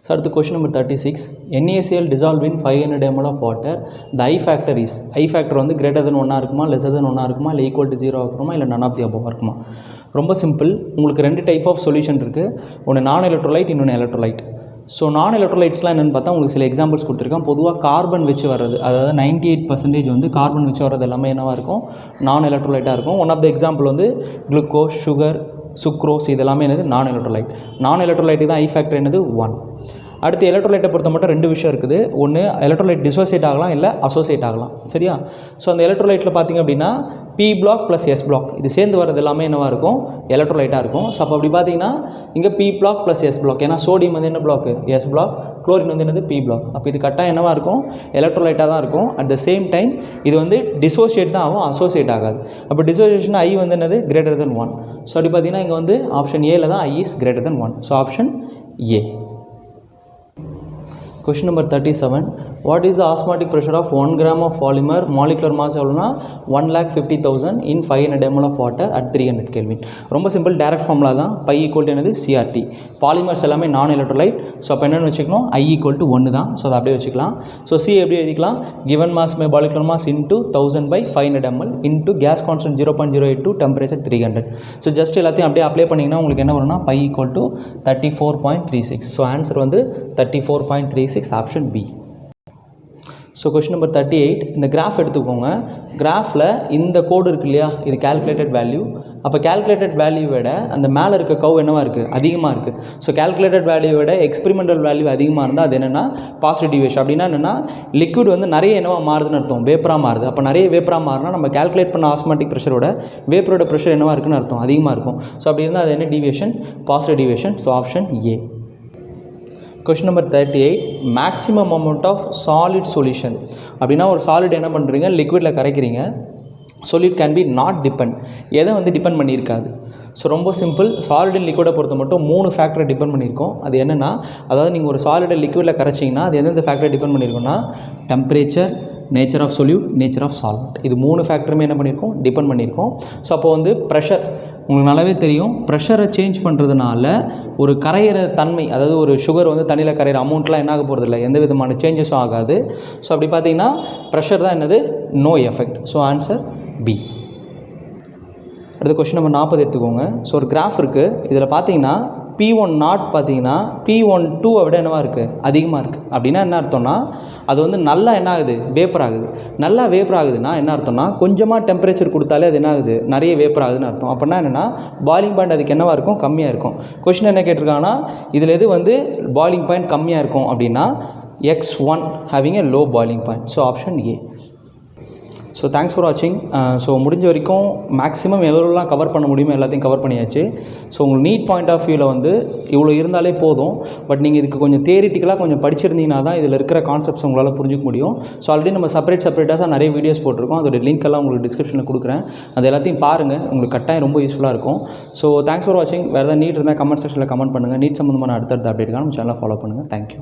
ஸோ அடுத்து question number 36. NaCl dissolved in 500 ml of water. The I factor is, I factor வந்து greater than 1 இருக்குமா, lesser than 1 இருக்குமா, இல்லை ஈக்குவல் டு 0 இருக்குமா, இல்லை none of the above இருக்குமா. ரொம்ப சிம்பிள். உங்களுக்கு 2 டைப் ஆஃப் சொல்யூஷன் இருக்குது. ஒன்று நான் எலக்ட்ரோலைட், இன்னொன்று எலக்ட்ரோலைட். ஸோ நான் எலக்ட்ரோலைட்ஸ்லாம் என்னென்னு பார்த்தா உங்களுக்கு சில எக்ஸாம்பிள்ஸ் கொடுத்துருக்கேன். பொதுவாக கார்பன் வச்சு வர்றது, அதாவது 98% வந்து கார்பன் வச்சு வர்றது எல்லாமே என்னவாக இருக்கும், நான் எலக்ட்ரோலைட்டாக இருக்கும். ஒன் ஆஃப் த எக்ஸாம்பிள் வந்து குளுக்கோஸ், சுகர், சுக்ரோஸ், இதெல்லாமே என்னது நான் எலக்ட்ரோலைட். நான் எலக்ட்ரோலைட்டு தான் ஐ ஃபேக்டர் என்னது 1. அடுத்து எலக்ட்ரோலைட்டை பொறுத்த மட்டும் 2 விஷயம் இருக்குது. ஒன்று எலக்ட்ரோலைட் டிசோசியேட் ஆகலாம், இல்லை அசோசியேட் ஆகலாம். சரியா? ஸோ அந்த எலக்ட்ரோலைட்டில் பார்த்திங்க அப்படின்னா P block plus S block இது சேர்ந்து வரது எல்லாமே என்னவாக இருக்கும், எலக்ட்ரோலைட்டாக இருக்கும். ஸோ அப்போ அப்படி பார்த்தீங்கன்னா இங்கே P block plus S block, ஏன்னா சோடியம் வந்து என்ன பிளாக், S பிளாக், குளோரின் வந்து என்னது P பிளாக். அப்போ இது கரெக்டாக என்னவாக இருக்கும், எலக்ட்ரோலைட்டாக தான் இருக்கும். அட் த சேம் டைம் இது வந்து டிசோசியேட் தான் ஆகும், அசோசியேட் ஆகாது. அப்போ டிசோசியேஷன் I வந்து என்னது கிரேட்டர் தென் 1. ஸோ அப்படி பார்த்தீங்கன்னா இங்கே வந்து ஆப்ஷன் ஏல தான் I is greater then 1. So option A. Question number 37. What is the osmotic pressure of 1 gram of polymer? Molecular mass எவ்வளோனா 1,50,000 in 500 ml of water at 300 Kelvin. ரொம்ப சிம்பிள். டைரக்ட் ஃபார்முலா தான். பை ஈக்குவல் டு என்னது CRT. பாலிமர்ஸ் எல்லாமே நான் எலக்ட்ரோலைட். ஸோ அப்போ என்னென்னு வச்சுக்கணும், I ஈக்குவல் டு 1 தான். ஸோ அதை அப்படியே வச்சுக்கலாம். ஸோ C எப்படி எழுதிக்கலாம், given mass by molecular mass into 1000 by 500 ml into gas constant 0.082 temperature 300. So just எல்லாத்தையும் அப்படியே அப்ளை பண்ணிங்கன்னா உங்களுக்கு என்ன வரும்னா pi equal to 34.36. So answer வந்து 34.36, option B. So question number 38. இந்த கிராஃப் எடுத்துக்கோங்க. கிராஃபில் இந்த கோடு இருக்குது இல்லையா, இது கேல்குலேட்டட் வேல்யூ. அப்போ கேல்குலேட்டட் வேல்யூ விட அந்த மேலே இருக்க கவ் என்னவாக இருக்குது, அதிகமாக இருக்குது. ஸோ கேல்குலேட்டட் வேல்யூ விட எக்ஸ்பெரிமெண்டல் வேல்யூ அதிகமாக இருந்தால் அது என்னென்னா பாசிட்டிவ் டிவியேஷன். அப்படின்னா என்னென்னா லிக்விட் வந்து நிறைய என்னவா மாறுதுன்னு அர்த்தம், வேப்பராக மாறுது. அப்போ நிறைய வேப்பராக மாறினா நம்ம கேல்குலேட் பண்ண ஆஸ்மாட்டிக் ப்ரெஷரோட வேப்பரோட ப்ரெஷர் என்னவாக இருக்குன்னு அர்த்தம், அதிகமாக இருக்கும். ஸோ அப்படி இருந்தால் அது என்ன deviation, positive deviation. So option A. Question number 38. Maximum amount of solid solution. அப்படின்னா ஒரு சாலிட் என்ன பண்ணுறீங்க, லிக்விடில் கரைக்கிறீங்க. solute can be not depend, எதை வந்து டிபெண்ட் பண்ணியிருக்காது. ஸோ ரொம்ப சிம்பிள். சாலிட் அண்ட் லிக்விடை பொறுத்த மட்டும் 3 ஃபேக்டரை டிபெண்ட் பண்ணியிருக்கோம். அது என்னென்னா, அதாவது நீங்கள் ஒரு சாலிடை லிக்விடில் கரைச்சிங்கன்னா அது எந்தெந்த ஃபேக்டரை டிபெண்ட் பண்ணியிருக்கோன்னா, temperature, nature of solute, nature of solvent, இது 3 ஃபேக்டருமே என்ன பண்ணியிருக்கோம், டிபெண்ட் பண்ணியிருக்கோம். ஸோ அப்போ வந்து ப்ரெஷர் உங்களுக்கு நல்லாவே தெரியும். ப்ரெஷரை சேஞ்ச் பண்ணுறதுனால ஒரு கரையிற தன்மை, அதாவது ஒரு சுகர் வந்து தண்ணியில் கரையிற அமௌண்ட்லாம் என்ன ஆக போகிறதில்ல, எந்த விதமான சேஞ்சஸும் ஆகாது. ஸோ அப்படி பார்த்தீங்கன்னா ப்ரெஷர் தான் என்னது, no effect. So answer B. அடுத்த கொஸ்டின் நம்பர் 40 எடுத்துக்கோங்க. ஸோ ஒரு கிராஃப் இருக்குது. இதில் பார்த்தீங்கன்னா P1 பார்த்தீங்கன்னா P12 விட என்னவாக இருக்குது, அதிகமாக இருக்குது. அப்படின்னா என்ன அர்த்தம்னா, அது வந்து நல்லா என்ன ஆகுது, வேப்பர் ஆகுது. நல்லா வேப்பர் ஆகுதுன்னா என்ன அர்த்தம்னா, கொஞ்சமாக டெம்பரேச்சர் கொடுத்தாலே அது என்ன ஆகுது, நிறைய வேப்பர் ஆகுதுன்னு அர்த்தம். அப்படின்னா என்னென்னா, பாயிலிங் பாயிண்ட் அதுக்கு என்னவாக இருக்கும், கம்மியாக இருக்கும். கொஸ்டின் என்ன கேட்டிருக்காங்கன்னா, இதில் எது வந்து பாயிலிங் பாயிண்ட் கம்மியாக இருக்கும் அப்படின்னா, X1 having a low boiling point. So option A. So thanks for வாட்சிங். ஸோ முடிஞ்ச வரைக்கும் மேக்ஸிமம் எவ்வளோலாம் கவர் பண்ண முடியுமோ எல்லாத்தையும் கவர் பண்ணியாச்சு. ஸோ உங்களுக்கு நீட் பாயிண்ட் ஆஃப் வியூவில் வந்து இவ்வளோ இருந்தாலே போதும். பட் நீங்கள் இதுக்கு கொஞ்சம் தியரிட்டிக்கலாக கொஞ்சம் படிச்சிருந்தீங்கன்னா தான் இதில் இருக்கிற கான்செப்ட்ஸ் உங்களால் புரிஞ்சிக்க முடியும். ஸோ ஆல்ரெடி நம்ம செப்பரேட்டாக தான் நிறைய வீடியோஸ் போட்டிருக்கோம். அதோட லிங்க் எல்லாம் உங்களுக்கு டிஸ்கிரிப்ஷனில் கொடுக்குறேன். அது எல்லாத்தையும் பாருங்கள், உங்களுக்கு கட்டாயம் ரொம்ப யூஸ்ஃபுல்லாக இருக்கும். ஸோ தேங்க்ஸ் ஃபார் வாட்சிங். வேறு ஏதாவது நீட் இருந்தால் கமெண்ட் செக்ஷனில் கமெண்ட் பண்ணுங்கள். நீட் சம்மந்தமான அடுத்தடுத்த அப்டேட்டுக்காக நம்ம சேனலை ஃபாலோ பண்ணுங்கள். தேங்க்யூ.